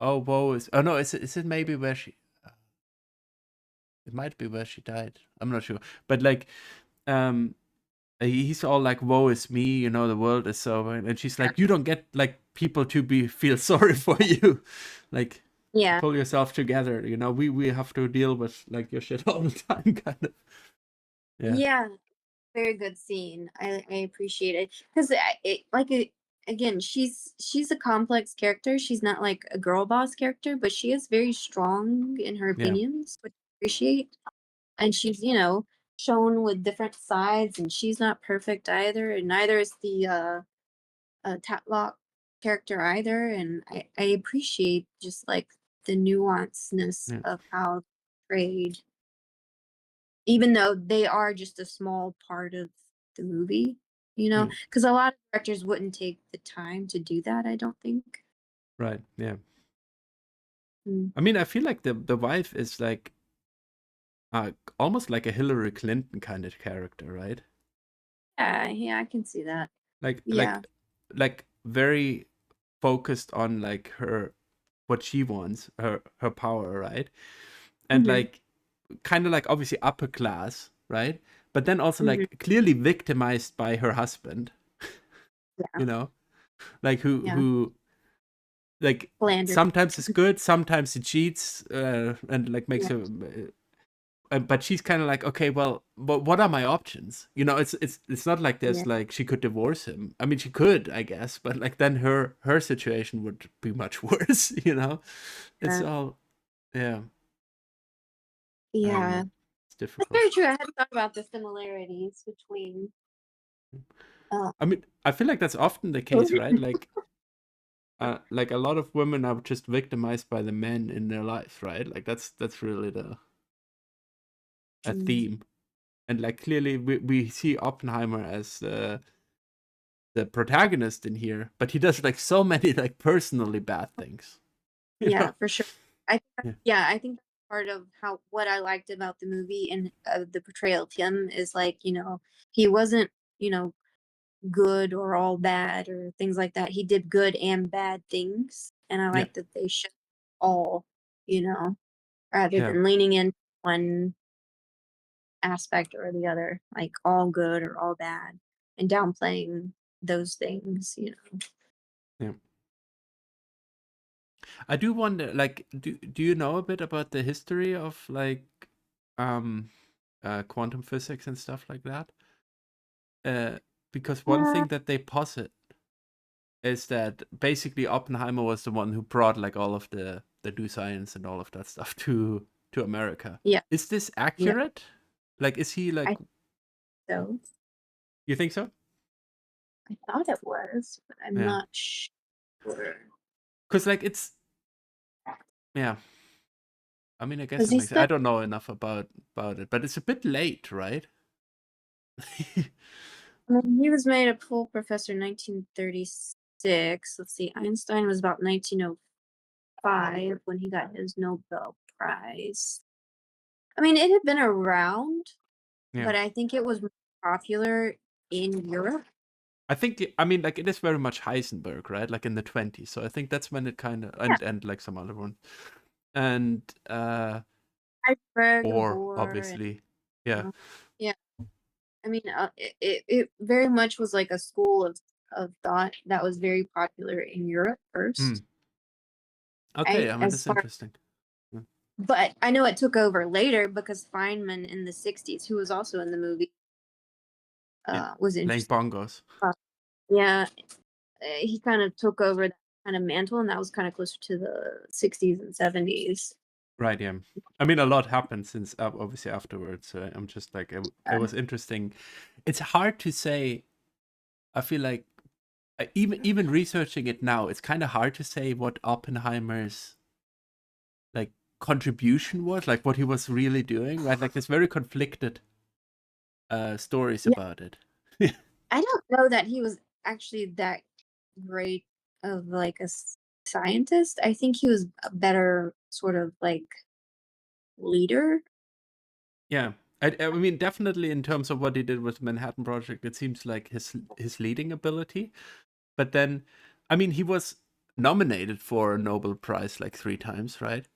oh, woe is. Oh no, is it maybe where she? It might be where she died. I'm not sure, but like, um, he's all like, woe is me, the world is so, and she's like, you don't get like people to be feel sorry for you, like yeah, pull yourself together, we have to deal with like your shit all the time, kind of. Yeah. yeah. Very good scene. I appreciate it because again, she's a complex character. She's not like a girl boss character, but she is very strong in her Yeah. opinions, which I appreciate. And she's shown with different sides, and she's not perfect either, and neither is the Tatlock character either. And I appreciate just like the nuanceness Yeah. of how portrayed, even though they are just a small part of the movie, Yeah. because a lot of directors wouldn't take the time to do that, I don't think. Right. Yeah. Mm. I mean, I feel like the wife is like almost like a Hillary Clinton kind of character, right? Yeah, yeah, I can see that. like Yeah. like like very focused on like her, what she wants, her power, right? And Mhm. like kind of like obviously upper class, right? But then also Mhm. like clearly victimized by her husband, Yeah. you know, like who Yeah. who like Philandered. sometimes is good, sometimes he cheats, and like makes Yeah. her. But she's kind of like, okay, well, but what are my options? It's not like Yeah. there's like she could divorce him. I mean, she could, I guess, but like then her situation would be much worse. It's Yeah. all, yeah, I don't Yeah. know, it's That's difficult. very true. I hadn't thought about the similarities between uh I mean, I feel like that's often the case, right? Like a lot of women are just victimized by the men in their life, right? Like that's really the a Mm. theme, and like clearly we see Oppenheimer as the protagonist in here, but he does like so many like personally bad things. You Yeah, know? for sure. I Yeah. Yeah, I think that's part of how what I liked about the movie and the portrayal of him is like, he wasn't, you know, good or all bad or things like that. He did good and bad things, and I Yeah. like that they show all, you know, rather Yeah. than leaning in one aspect or the other, like all good or all bad, and downplaying those things, you know. Yeah. I do wonder, like, do you know a bit about the history of like um quantum physics and stuff like that? Uh, because one Uh, thing that they posit is that basically Oppenheimer was the one who brought like all of the new science and all of that stuff to America. yeah, Is this yeah, accurate? Like, is he I like? think so. You think so? I thought it was, but I'm Yeah. not sure. Because like it's yeah. I mean, I guess Because it he makes. I said, don't know enough about it, but it's a bit late, right? I mean, he was made a full professor in 1936. Let's see, Einstein was about 1905 when he got his Nobel Prize. I mean, it had been around, Yeah. but I think it was more popular in Europe. I think I mean like it is very much Heisenberg, right? Like in the 20s. So I think that's when it kind of Yeah, and like some other one. And Iceberg and or Bohr, and obviously. Yeah. yeah. I mean, it very much was like a school of thought that was very popular in Europe Hmm. first. Okay, I I mean as that's far, interesting. Yeah. but I know it took over later because Feynman in the '60s, who was also in the movie, Yeah. was Playing interested. bongos. Yeah, he kind of took over that kind of mantle, and that was kind of closer to the '60s and '70s. Right, yeah. I mean a lot happened since obviously afterwards. So I'm just like it was interesting. It's hard to say. I feel like even researching it now, it's kind of hard to say what Oppenheimer's like contribution was, like what he was really doing, right? Like there's very conflicted stories Yeah, about it. I don't know that he was actually that great of like scientist. I think he was a better sort of like leader. Yeah. I mean, definitely in terms of what he did with the Manhattan Project, it seems like his leading ability. But then, I mean, he was nominated for a Nobel Prize like 3 times, right?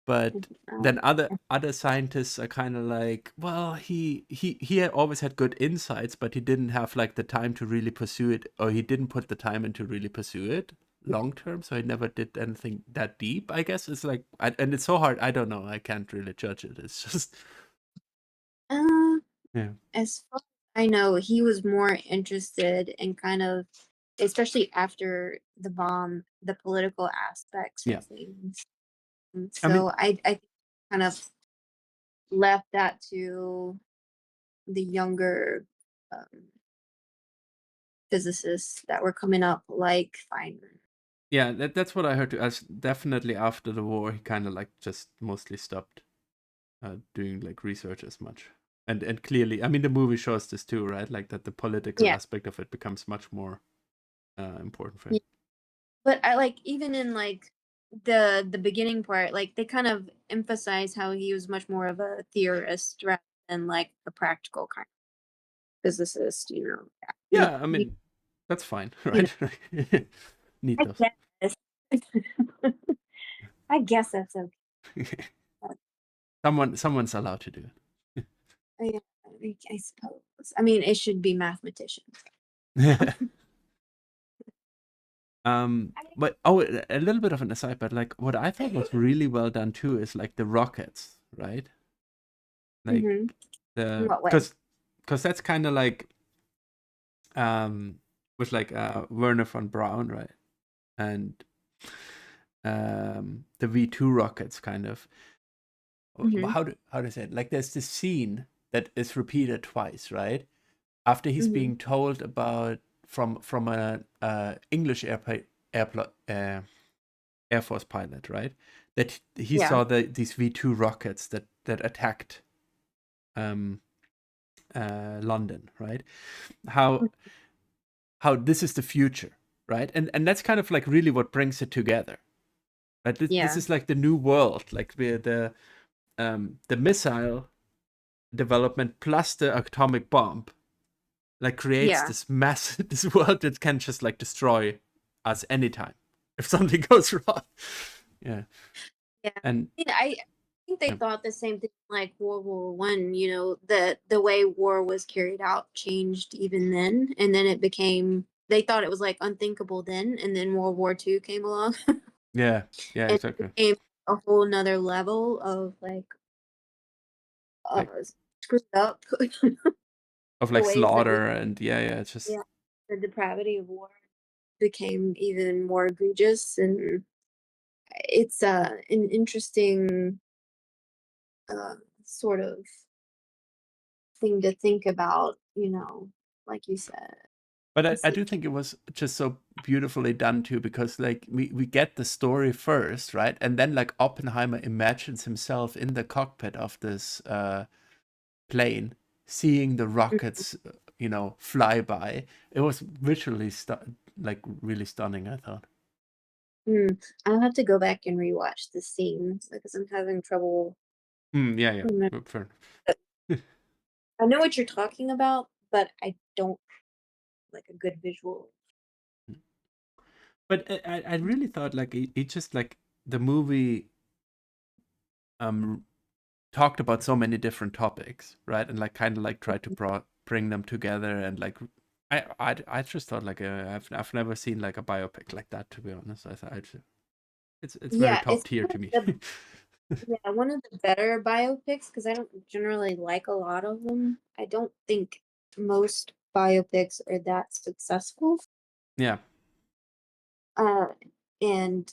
But Um, then other scientists are kind of like, well, he had always had good insights, but he didn't have like the time to really pursue it, or he didn't put the time in to really pursue it long term. So he never did anything that deep. I guess it's like, and it's so hard. I don't know. I can't really judge it. It's just uh, yeah, as far as I know, he was more interested in kind of, especially after the bomb, the political aspects of yeah. things. And I mean, so I think kind of left that to the younger um, physicists that were coming up, like Feynman. yeah, that's what I heard too. As definitely after the war, he kind of like just mostly stopped doing like research as much. And clearly, I mean, the movie shows this too, right? Like that the political Yeah, aspect of it becomes much more important for yeah. him. But I like even in like the beginning part, like they kind of emphasize how he was much more of a theorist rather than like a practical kind of physicist. You know, Yeah, I he mean, that's fine, you know, right? Need I those. guess I guess that's okay. Someone's allowed to do Yeah, I suppose. I mean, it should be mathematicians. but oh, a little bit of an aside, but like what I thought was really well done too is like the rockets, right? Like Mm-hmm. In the what way? because that's kind of like um with like Werner von Braun, right? And the V2 rockets kind of Mm-hmm. how to say it? Like there's this scene that is repeated twice, right? After he's Mm-hmm. being told about from a English Air Force pilot, right? That he Yeah. saw these V2 rockets that attacked um, London, right? How how this is the future, right? And that's kind of like really what brings it together. Right? This Yeah. is like the new world, like the missile development plus the atomic bomb like creates Yeah. this massive this world that can just like destroy us anytime if something goes wrong. Yeah. Yeah. And I think they yeah, thought the same thing like World War I, the way war was carried out changed even then. And then it became they thought it was like unthinkable then, and then World War II came along yeah, yeah, and it exactly. became a whole nother level of like uh Like screwed up of the like ways that we slaughter and yeah, it's just yeah, the depravity of war became even more egregious, and it's an interesting uh sort of thing to think about, like you said. but I It's do think it was just so beautifully done too, because like we get the story first, right? And then like Oppenheimer imagines himself in the cockpit of this plane, seeing the rockets, fly by. It was visually like really stunning, I thought. I'll have to go back and rewatch the scene because I'm having trouble Yeah, yeah, remembering. fair. I know what you're talking about, but I don't like a good visual. But I really thought like it just like the movie um talked about so many different topics, right? And like kind of like tried to bring them together and like I just thought like I've never seen like a biopic like that, to be honest. It's very Yeah, top it's tier one to me. of the yeah, one of the better biopics because I don't generally like a lot of them. I don't think most biopics are that successful. Yeah. Uh, and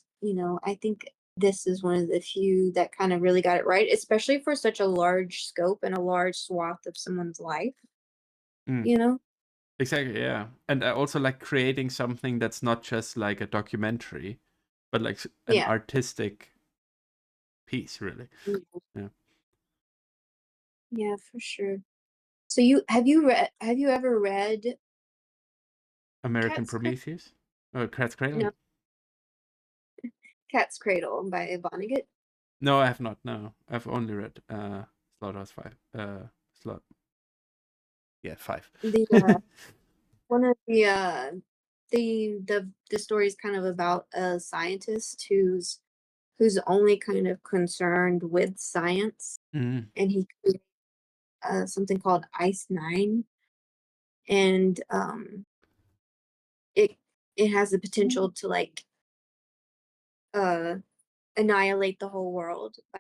I think this is one of the few that kind of really got it right, especially for such a large scope and a large swath of someone's life, Mm. you know? Exactly, yeah. And also like creating something that's not just like a documentary, but like an Yeah. artistic piece, really. Mm. Yeah. Yeah, for sure. So have you ever read American Cat's Cradle? Prometheus? Cat's Cradle? No, Cat's Cradle by Vonnegut? No, I have not. No, I've only read Slaughterhouse Five. Slot. Yeah, five. The one of the story is kind of about a scientist who's only kind of concerned with science, Mm, and he created something called Ice 9, and it it has the potential to like uh annihilate the whole world by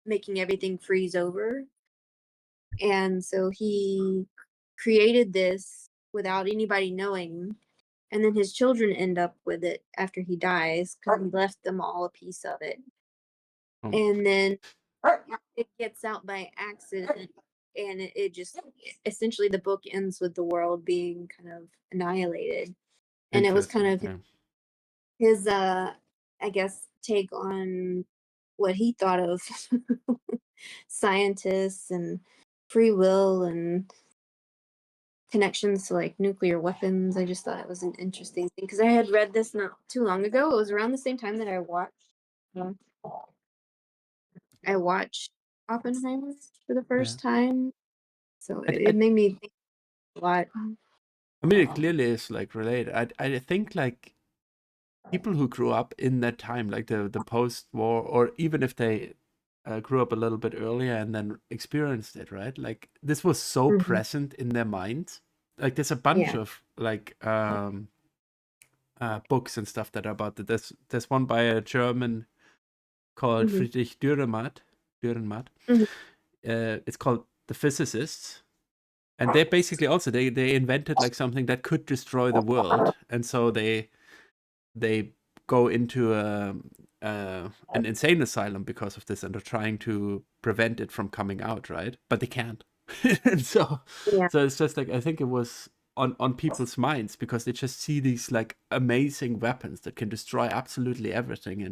making everything freeze over. And so he created this without anybody knowing, and then his children end up with it after he dies because he left them all a piece of it. oh, And then it gets out by accident, and it just essentially the book ends with the world being kind of annihilated. And it was kind interesting. of Yeah. his I guess take on what he thought of scientists and free will and connections to like nuclear weapons. I just thought it was an interesting thing because I had read this not too long ago. It was around the same time that uh, I watched Oppenheimer for the Yeah. first time, so I, it I, made me think a lot. I mean, it clearly is like related. I think like people who grew up in that time, like the post-war, or even if they grew up a little bit earlier and then experienced it, right? Like this was so Mhm. present in their minds. Like there's a bunch Yeah. of like books and stuff that are about it. There's one by a German called Hmm. Friedrich Dürrenmatt. Dürrenmatt. Hmm. It's called The Physicists, and they basically also they invented like something that could destroy the world, and so they go into an insane asylum because of this, and are trying to prevent it from coming out, right? But they can't. And Yeah. so it's just like I think it was on people's minds because they just see these like amazing weapons that can destroy absolutely everything,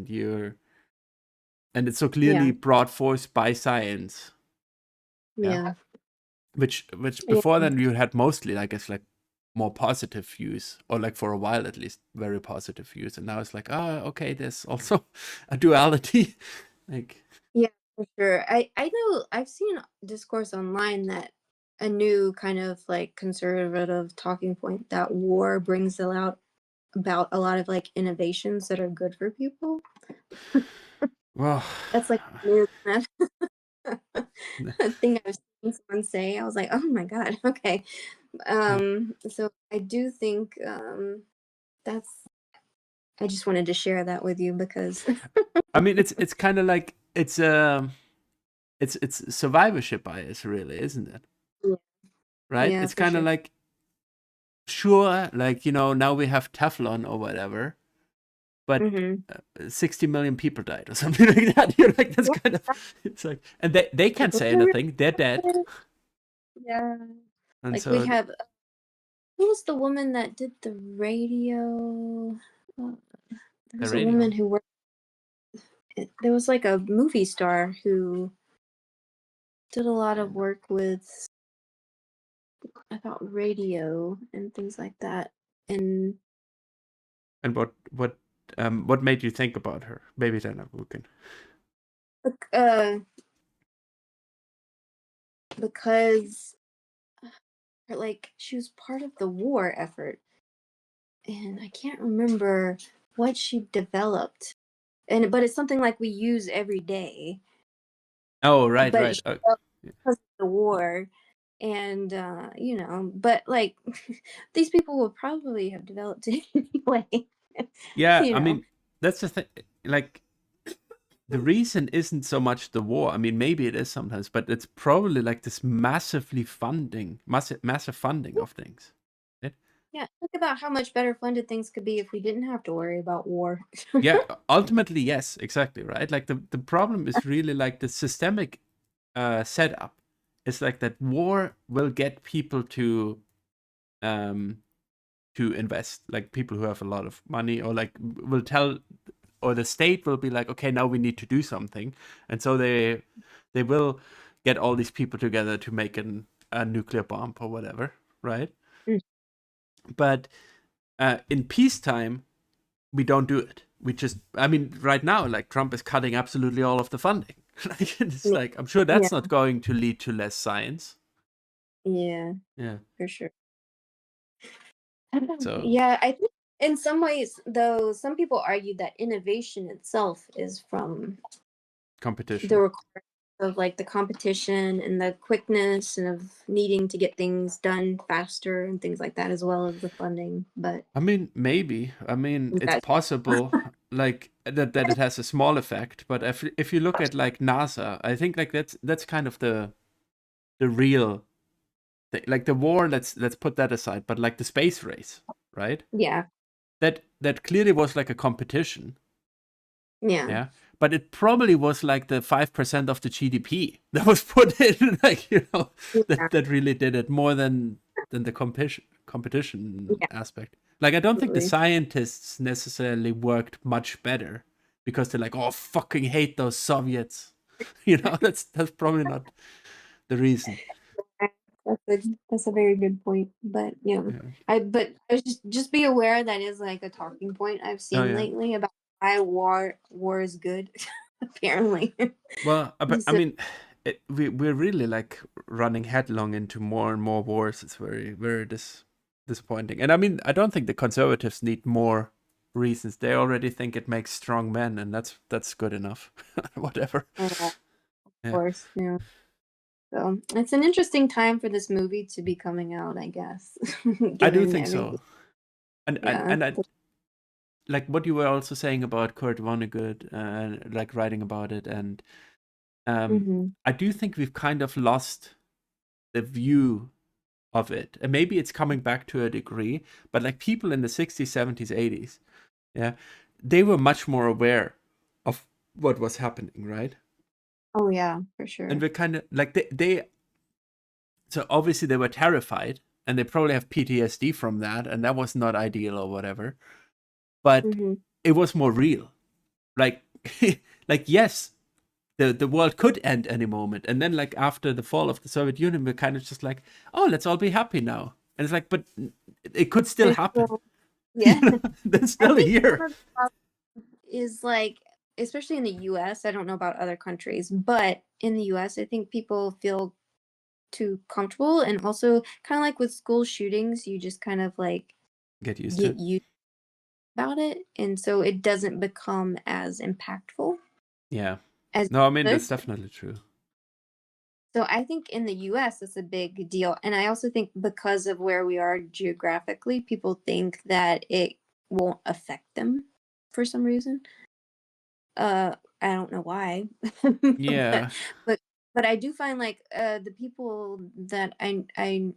and it's so clearly Yeah. brought forth by science. Yeah. Yeah. Which Yeah. before then you had mostly, I guess, like more positive views, or like for a while at least, very positive views. And now it's like, oh, okay, there's also a duality. Like, Yeah, for sure. I know I've seen discourse online that a new kind of like conservative talking point that war brings about a lot of like innovations that are good for people. Well, That's like a new kind of thing I've seen someone say. I was like, oh my God, okay. So I do think that's I just wanted to share that with you because I mean, it's kind of like it's survivorship bias, really, isn't it? yeah, Right? yeah, It's for kind of sure. like, sure, like, now we have Teflon or whatever, but Mm-hmm. 60 million people died or something like that. You're like, that's Yeah, kind of, it's like, and they can't people say are anything. They're dead. really- yeah. And Like we so have who was the woman that did the radio? Uh, there the was a woman radio. who worked. There was like a movie star who did a lot of work with about radio and things like that. And And what made you think about her? Maybe then we can. uh, because like she was part of the war effort, and I can't remember what she developed. And but it's something like we use every day. Oh, right, But right. she developed because of the war, and but like these people would probably have developed it anyway. Yeah, you I know. mean, that's the thing. Like, the reason isn't so much the war. I mean, maybe it is sometimes, but it's probably like this massive funding of things. Right? Yeah, think about how much better funded things could be if we didn't have to worry about war. Yeah, ultimately, yes, exactly, right? Like the problem is really like the systemic setup. It's like that war will get people um to invest, like people who have a lot of money, or like will tell, or the state will be like, okay, now we need to do something, and so they will get all these people together to make a nuclear bomb or whatever, right? Mm, But in peacetime, we don't do it. We just, I mean, right now, like Trump is cutting absolutely all of the funding. Like, it's yeah, like, I'm sure yeah, that's not going to lead to less science. yeah, Yeah. for sure. So Yeah, I think in some ways, though, some people argue that innovation itself is from the competition. requirement of like the competition and the quickness and of needing to get things done faster and things like that, as well as the funding. But I mean, maybe. I mean, it's that, possible, like that it has a small effect. But if you look at like NASA, I think like that's kind of the real thing. Like the war, let's put that aside. But like the space race, right? yeah, That clearly was like a competition. yeah, Yeah. But it probably was like the 5% of the GDP that was put in, like, yeah, that really did it more than the competition yeah, aspect. Like, I don't think the absolutely. scientists necessarily worked much better because they're like, oh, fucking hate those Soviets. That's probably not the reason. That's a very good point. But Yeah. I was just be aware that is like a talking point I've Oh seen yeah. lately about why war is good. Apparently. Well, I So, mean, we're really like running headlong into more and more wars. It's very, very disappointing. And I mean, I don't think the conservatives need more reasons. They already think it makes strong men, and that's good enough. Whatever. of Yeah, course, so it's an interesting time for this movie to be coming out, I guess, I do given think everything. so. And Yeah. and I like what you were also saying about Kurt Vonnegut, like writing about it, and Hmm. I do think we've kind of lost the view of it. And maybe it's coming back to a degree, but like people in the 60s, 70s, 80s, yeah, they were much more aware of what was happening, right? Oh yeah, for And sure. we're kind of like they so obviously they were terrified and they probably have PTSD from that, and that was not ideal or whatever. But Hmm. it was more real. Like like yes, the world could end any moment. And then like after the fall of the Soviet Union, we're kind of just like, oh, let's all be happy now. And it's like, but it could still There's happen. still, yeah. They're I still think here. one of the problems is like, especially in the US, I don't know about other countries, but in the US, I think people feel too comfortable, and also kind of like with school shootings, you just kind of like Get used to get it. used about it, and so it doesn't become as impactful Yeah. as No, I mean it that's could. definitely true. So I think in the US it's a big deal. And I also think because of where we are geographically, people think that it won't affect them for some reason. I don't know why. but Yeah. but but I do find like the people that I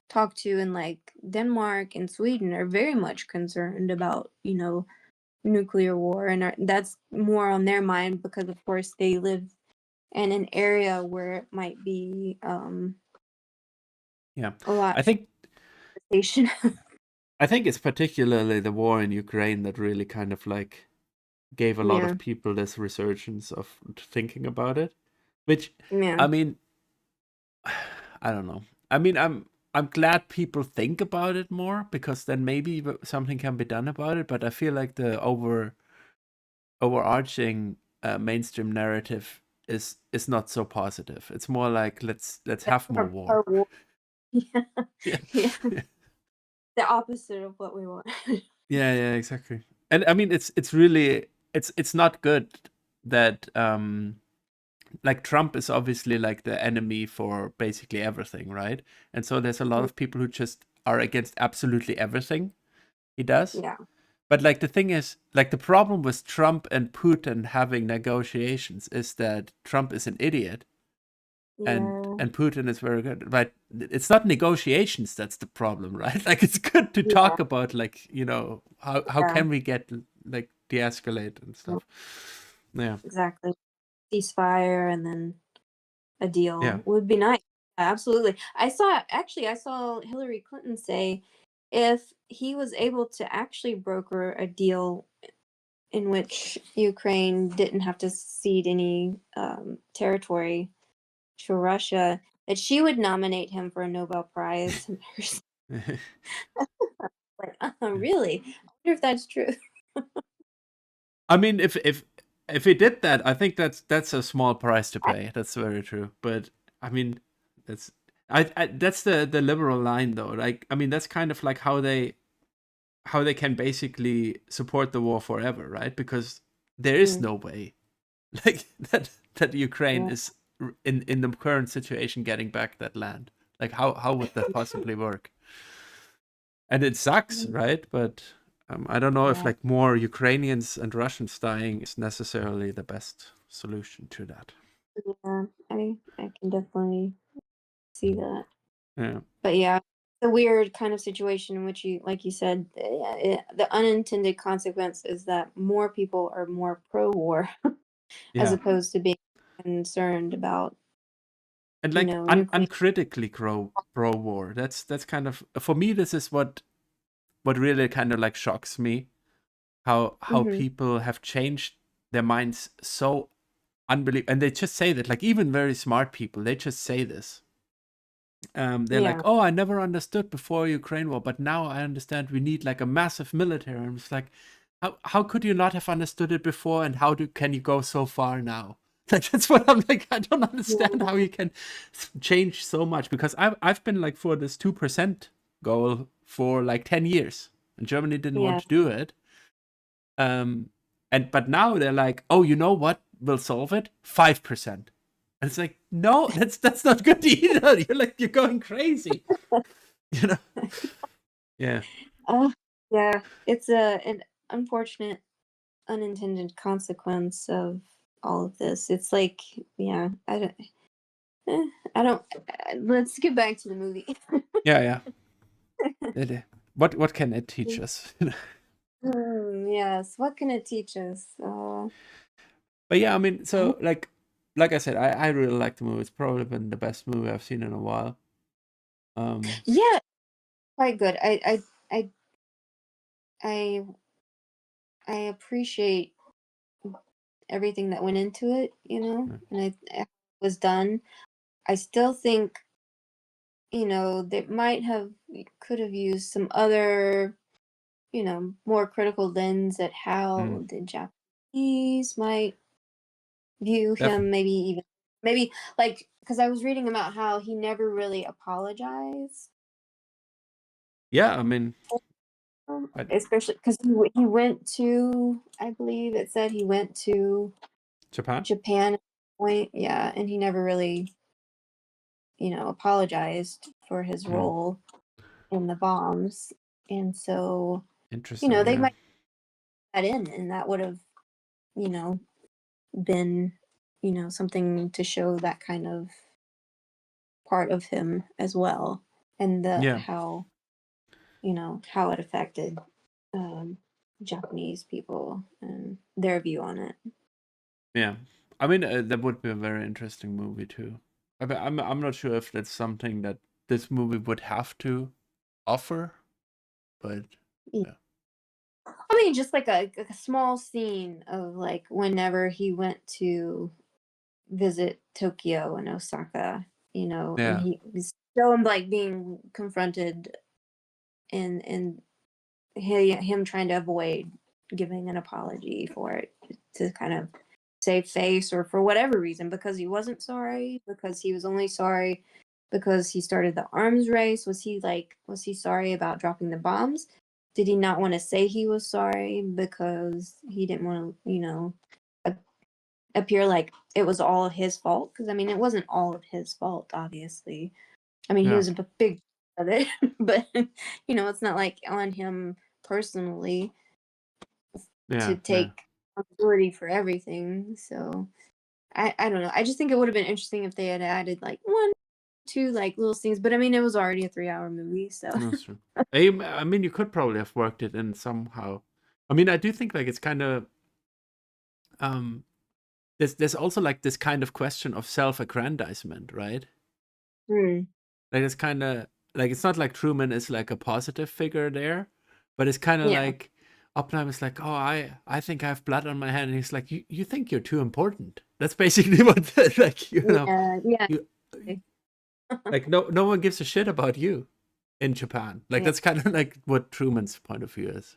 talk to in like Denmark and Sweden are very much concerned about, nuclear war, and that's more on their mind because of course they live in an area where it might be Yeah. a lot I think station. I think it's particularly the war in Ukraine that really kind of like gave a lot Yeah, of people this resurgence of thinking about it. Which, yeah, I mean, I don't know. I mean, I'm glad people think about it more because then maybe something can be done about it. But I feel like the overarching mainstream narrative is not so positive. It's more like let's that's have more our war. our war. Yeah, Yeah. yeah, the opposite of what we want. Yeah, yeah, exactly. And I mean, it's really it's not good that like Trump is obviously like the enemy for basically everything, right? And so there's a lot of people who just are against absolutely everything he does. Yeah, But like the thing is, like the problem with Trump and Putin having negotiations is that Trump is an idiot yeah, and Putin is very good. But it's not negotiations that's the problem, right? Like it's good to yeah, talk about like, how yeah, can we get like de-escalate and yeah, stuff. Yeah. exactly. Ceasefire and then a Yeah. deal would be nice. Absolutely. I saw Hillary Clinton say if he was able to actually broker a deal in which Ukraine didn't have to cede any territory to Russia, that she would nominate him for a Nobel Prize. And there's like, really? I wonder if that's true. I mean, if he did that, I think that's a small price to pay. That's very true. But I mean, that's I that's the liberal line though. Like I mean, that's kind of like how they can basically support the war forever, right? Because there is Mm, no way like that Ukraine yeah. is in the current situation getting back that land. Like how would that possibly work? And it sucks, Mm, right? But I don't know if yeah. like more Ukrainians and Russians dying is necessarily the best solution to that. Yeah. I can definitely see that. Yeah, But yeah, the weird kind of situation in which you, like you said, the unintended consequence is that more people are more pro-war as yeah, opposed to being concerned about, and like nuclear. uncritically pro war. That's kind of for me. This is what really kind of like shocks me. How Hmm. people have changed their minds so unbelievable, and they just say that like even very smart people they just say this. They're like, Yeah. oh, I never understood before Ukraine war, but now I understand we need like a massive military. And it's like, how could you not have understood it before? And how can you go so far now? Like that's what I'm like. I don't understand Yeah. how you can change so much because I've been like for this 2% goal for like 10 years, and Germany didn't want Yeah. to do it. Um, but now they're like, oh, you know what will solve it? 5%. And it's like, no, that's not good either. You're going crazy. You know? Yeah. Uh, yeah. It's an unfortunate unintended consequence of all of this. It's like, yeah, eh, I don't. Let's get back to the movie. Yeah, yeah. What can it teach us? Yes. What can it teach us? But yeah, I mean, I so like I said, I really like the movie. It's probably been the best movie I've seen in a while. Um, Yeah, quite good. I I I appreciate everything that went into it, and it was done. I still think, they might have could have used some other, more critical lens at mm, how the Japanese might view def- him, maybe even. maybe like because I was reading about how he never really apologized, Yeah, I mean, I, especially because he went to, I believe it said he went to Japan. Japan at one point, yeah, and he never really, apologized for his Mm, role in the bombs, and so interesting. they Yeah, might put that in, and that would have, you know, been, something to show that kind of part of him as well, and the yeah, how it affected um, Japanese people and their view on it. yeah. I mean, that would be a very interesting movie too. I'm not sure if that's something that this movie would have to offer, but Yeah. yeah, I mean, just like a small scene of like whenever he went to visit Tokyo and Osaka, and yeah, he was show him like being confronted and him trying to avoid giving an apology for it to kind of save face or for whatever reason because he wasn't sorry because he was only sorry because he started the arms race. Was he sorry about dropping the bombs? Did he not want to say he was sorry because he didn't want to appear like it was all his fault? Because I mean it wasn't all of his fault, obviously. I mean, he yeah, was a big part of it, but it's not like on him personally to yeah, yeah. take responsibility for everything. So I don't know. I just think it would have been interesting if they had added like one, two like little scenes. But I mean, it was already a 3-hour movie, so That's true. I mean, you could probably have worked it in somehow. I mean, I do think like it's kind of um there's also like this kind of question of self-aggrandizement, right? Hmm. Like it's kind of like it's not like Truman is like a positive figure there, but it's kind of Yeah, like Oppenheimer's like, oh, I think I have blood on my hand, and he's like, you think you're too important. That's basically what like yeah, yeah, you like no one gives a shit about you in Japan. Like yeah. that's kind of like what Truman's point of view is.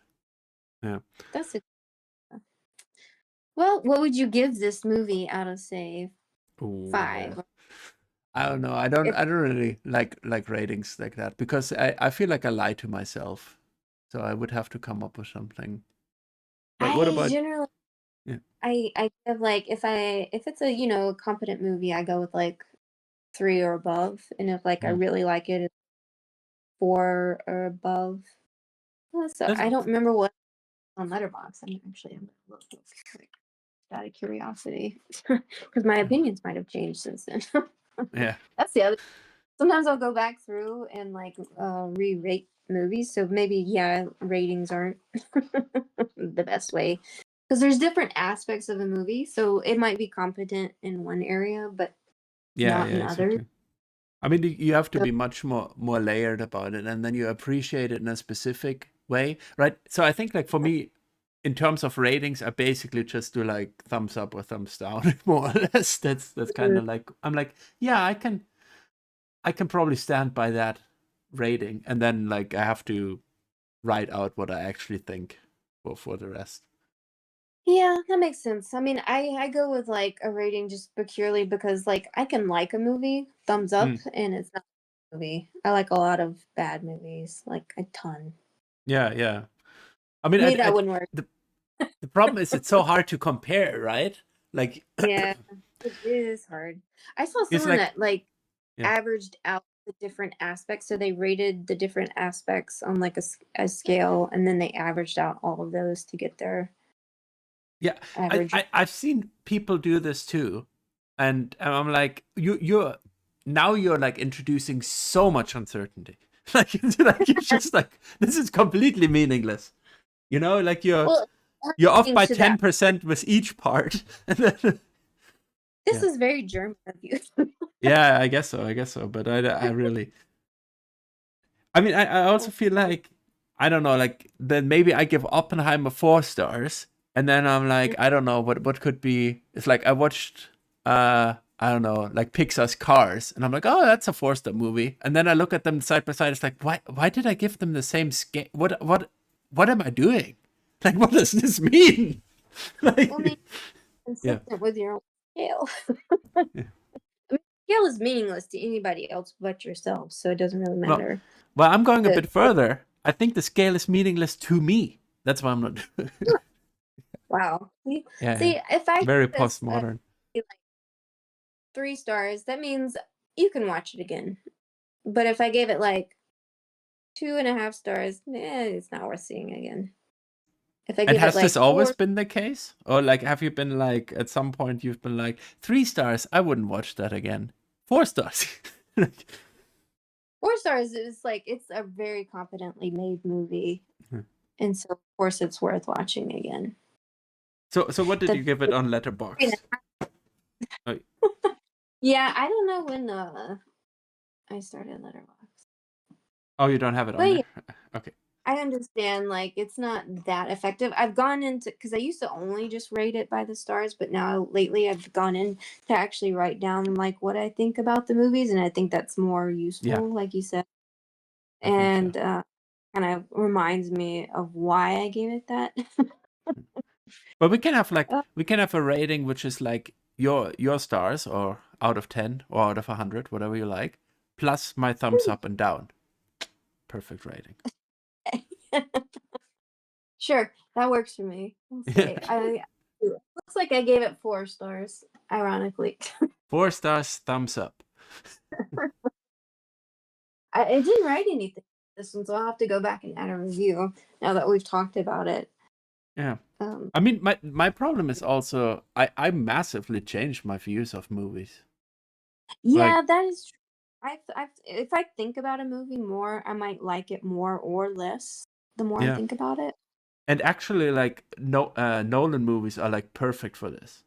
Yeah. That's it. Well, what would you give this movie out of say Ooh, yeah. 5? I don't know. If I don't really like ratings like that because I feel like I lie to myself. So I would have to come up with something. But what I about generally yeah? I give like if it's a competent movie, I go with like 3 or above, and if like I Mm. really like it, it's 4 or above. So That's I don't remember what on Letterbox. I'm gonna look like, out of curiosity because my opinions might have changed since then. yeah. That's the other. Sometimes I'll go back through and like re-rate movies. So maybe yeah, ratings aren't the best way because there's different aspects of a movie. So it might be competent in one area, but Yeah, not yeah, in others. exactly. I mean, you have to So be much more layered about it, and then you appreciate it in a specific way, right? So I think, like for me, in terms of ratings, I basically just do like thumbs up or thumbs down, more or less. That's kind mm, of like I'm like, yeah, I can probably stand by that rating, and then like I have to write out what I actually think for the rest. yeah, that makes sense. I mean, I go with like a rating just purely because like I can like a movie, thumbs up, Mm, and it's not a movie. I like a lot of bad movies, like a ton. yeah, yeah. I mean, To me, that wouldn't work. the the problem is it's so hard to compare, right? Like Yeah, it is hard. I saw it's someone like that like yeah, averaged out the different aspects. So they rated the different aspects on like a scale, and then they averaged out all of those to get their yeah. average. I've seen people do this too, and I'm like, you're now you're like introducing so much uncertainty. Like it's like you're just like this is completely meaningless. You know, like Well, you're off by to that, 10% with each part, and then this yeah. is very German of you. Yeah, I guess so. I guess so. But I really, I mean, I also feel like, I don't know, like, then maybe I give Oppenheimer 4 stars, and then I'm like, I don't know, what could be, it's like, I watched, I don't know, like Pixar's Cars, and I'm like, oh, that's a 4-star movie. And then I look at them side by side, it's like, why did I give them the same scale? What am I doing? Like, what does this mean? Well, maybe Like, yeah. consistent with your own scale. Yeah. scale is meaningless to anybody else but yourself, so it doesn't really Well, matter. well, I'm going a The bit further. I think the scale is meaningless to me. That's why I'm not. Wow. See, Yeah, yeah. see, if I give Very this postmodern. like 3 stars, that means you can watch it again. But if I gave it like 2.5 stars, it's not worth seeing again. If I And give it has this like always 4, been the case? Or like have you been like at some point you've been like 3 stars, I wouldn't watch that again. 4 stars. 4 stars is like it's a very competently made movie, and so of course it's worth watching again. So what did The you give it on Letterboxd? Oh, Yeah, I don't know when I started Letterboxd, oh, you don't have it on but yeah, there? Okay. I understand, like, it's not that effective. I've gone into because I used to only just rate it by the stars, but now lately I've gone in to actually write down, like, what I think about the movies, and I think that's more Yeah, useful, like you said, I think so. and, kind of reminds me of why I gave it that. But we can have like Uh, we can have a rating which is like your stars or out of 10 or out of 100, whatever you like, plus my thumbs up and down. Perfect rating. Sure, that works for me. I'll say I looks like I gave it 4 stars, ironically. 4 stars, thumbs up. I didn't write anything this one, so I'll have to go back and add a review now that we've talked about it. Yeah. Um, I mean, my problem is also I massively changed my views of movies. Like, yeah, that is true. If I think about a movie more, I might like it more or less the more I yeah. think about it. And actually, like, no, Nolan movies are like perfect for this.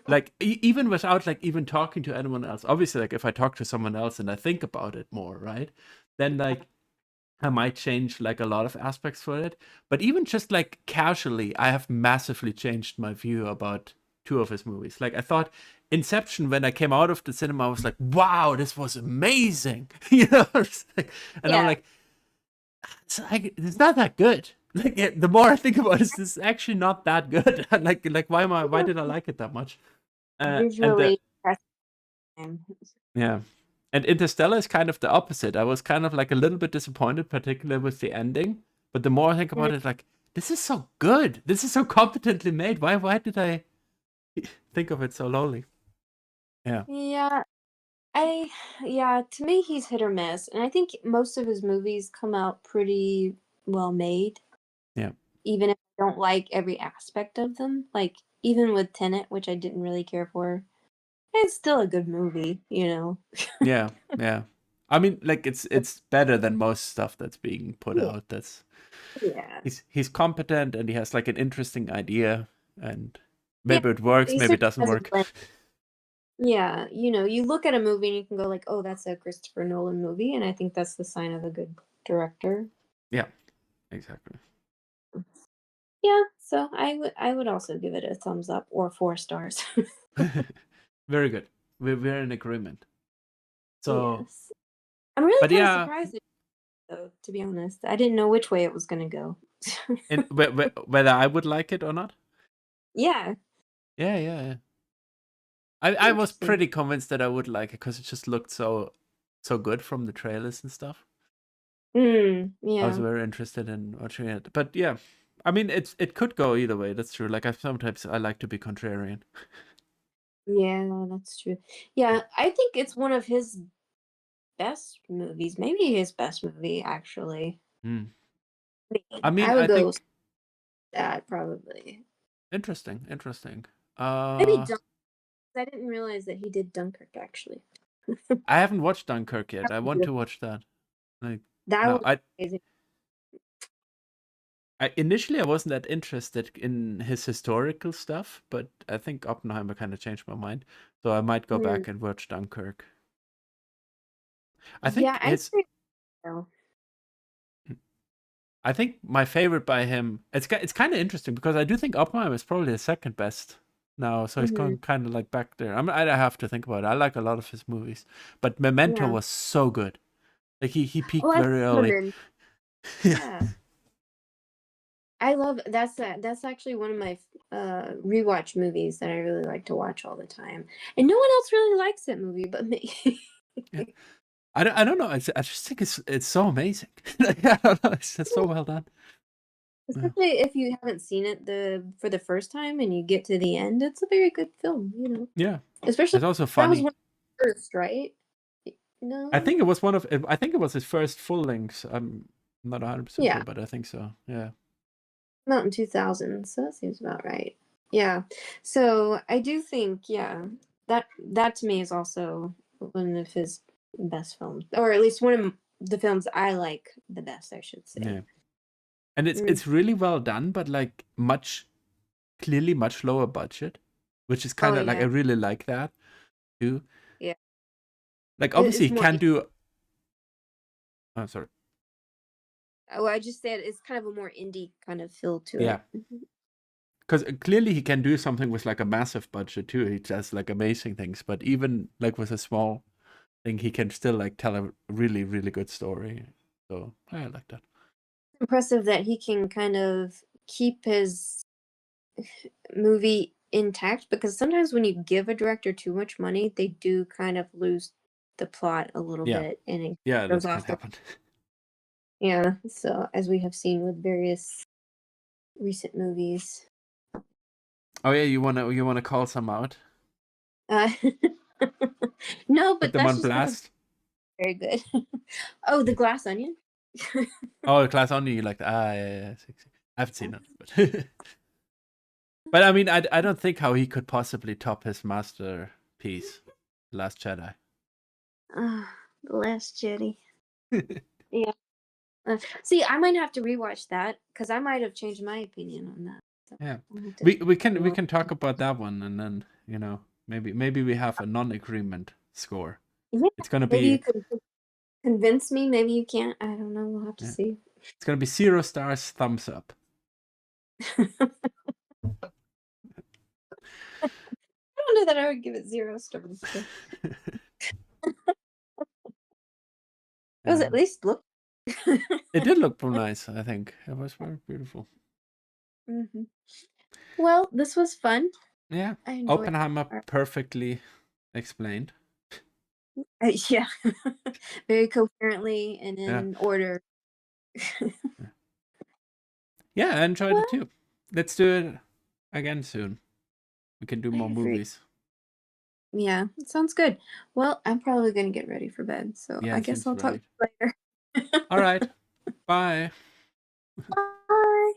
Like, even without like even talking to anyone else. Obviously, like, if I talk to someone else and I think about it more, right? Then like I might change like a lot of aspects for it. But even just like casually, I have massively changed my view about two of his movies. Like I thought Inception, when I came out of the cinema, I was like, wow, this was amazing. You know? It's like- and I'm Yeah, like, it's not that good. Like the more I think about it, it's actually not that good. Like why did I like it that much? And the visually impressive. Yeah. And Interstellar is kind of the opposite. I was kind of like a little bit disappointed, particularly with the ending. But the more I think Mm, about it, like, this is so good. This is so competently made. Why did I think of it so lowly? Yeah. yeah, I yeah, to me he's hit or miss, and I think most of his movies come out pretty well made, Yeah. even if I don't like every aspect of them. Like even with Tenet, which I didn't really care for, it's still a good movie, you know. Yeah. Yeah. I mean, like it's better than most stuff that's being put Yeah, out. That's yeah, he's competent and he has like an interesting idea and yeah. maybe it works, He maybe certainly it doesn't has a work. blend. Yeah, you look at a movie and you can go like, "Oh, that's a Christopher Nolan movie," and I think that's the sign of a good director. Yeah, exactly. Yeah, so I would also give it a thumbs up or 4 stars. Very good. We're in agreement. So, Yes. I'm really but kind of yeah, surprised though, to be honest. I didn't know which way it was gonna go. and whether I would like it or not? Yeah, Yeah, yeah, yeah. I was interesting. pretty convinced that I would like it because it just looked so good from the trailers and stuff. I was Yeah. very interested in watching it. But yeah, I mean it could go either way. That's true. Like I like to be contrarian. Yeah, that's true. Yeah, I think it's one of his best movies. Maybe his best movie, actually. Hmm. I Maybe. mean, I would I go with think that probably. interesting. Maybe Dunkirk. I didn't realize that he did Dunkirk actually. I haven't watched Dunkirk yet. That I would want be to watch that. Like, that no, would be amazing. I initially I wasn't that interested in his historical stuff, but I think Oppenheimer kind of changed my mind. So I might go Hmm. back and watch Dunkirk. I Yeah, think I'm his curious though. I think my favorite by him it's kind of interesting because I do think Oppenheimer is probably the second best now, so he's Hmm. going kind of like back there. I have to think about it. I like a lot of his movies, but Memento Yeah. was so good. Like he Oh, peaked I very saw early. Memento. Yeah. Yeah. I love that's actually one of my rewatch movies that I really like to watch all the time. And no one else really likes that movie but me. Yeah. I don't know. I just think it's so amazing. Like, I don't know. It's just so well done. Yeah. Especially if you haven't seen it for the first time and you get to the end, it's a very good film, you know. Yeah. Especially It's also that was funny. one of the first, right? I No? think it was I think it was his first full length. I'm not 100% sure, Yeah, but I think so. Yeah. about in 2000, so that seems about right. Yeah. So I do think, yeah, that to me is also one of his best films, or at least one of the films I like the best, I should say. Yeah. And Mm. it's really well done, but like clearly much lower budget, which is Oh kind of like I yeah, really like that too. yeah. Like obviously It's he more. can do. Oh, sorry. Oh, I just said it's kind of a more indie kind of feel to Yeah, it. Mhm. because clearly he can do something with like a massive budget too. He does like amazing things, but even like with a small thing, he can still like tell a really really good story. So I like that. Impressive that he can kind of keep his movie intact, because sometimes when you give a director too much money, they do kind of lose the plot a little Yeah, bit and it yeah, goes that can off the. happen. Yeah, so as we have seen with various recent movies. Oh yeah, you wanna call some out? Uh, no, Put but them that's on just one of blast? very good. Oh, The Glass Onion? Oh, Class Only, you like that? Ah, yeah, yeah, sexy. I haven't seen it, but but I mean, I don't think how he could possibly top his masterpiece, Last Jedi. The Last Jedi. Yeah. See, I might have to rewatch that because I might have changed my opinion on that. So Yeah, I'll have to we rewatch. can talk about that one, and then maybe we have a non-agreement score. Yeah, It's gonna maybe you be could convince me. Maybe you can't. I don't know. We'll have to yeah, see. it's gonna be 0 stars, thumbs up. I don't know that I would give it 0 stars, but it was at Um, least look. it did look nice. I think it was very beautiful. Hmm. Well, this was fun. Yeah, I enjoyed Oppenheimer our, perfectly explained. yeah, very coherently and Yeah, in order. yeah, I enjoyed it Well, too. Let's do it again soon. We can do I more agree. movies. Yeah, it sounds good. Well, I'm probably going to get ready for bed, so Yeah, I it guess seems I'll talk right. to you later. All right. Bye. Bye.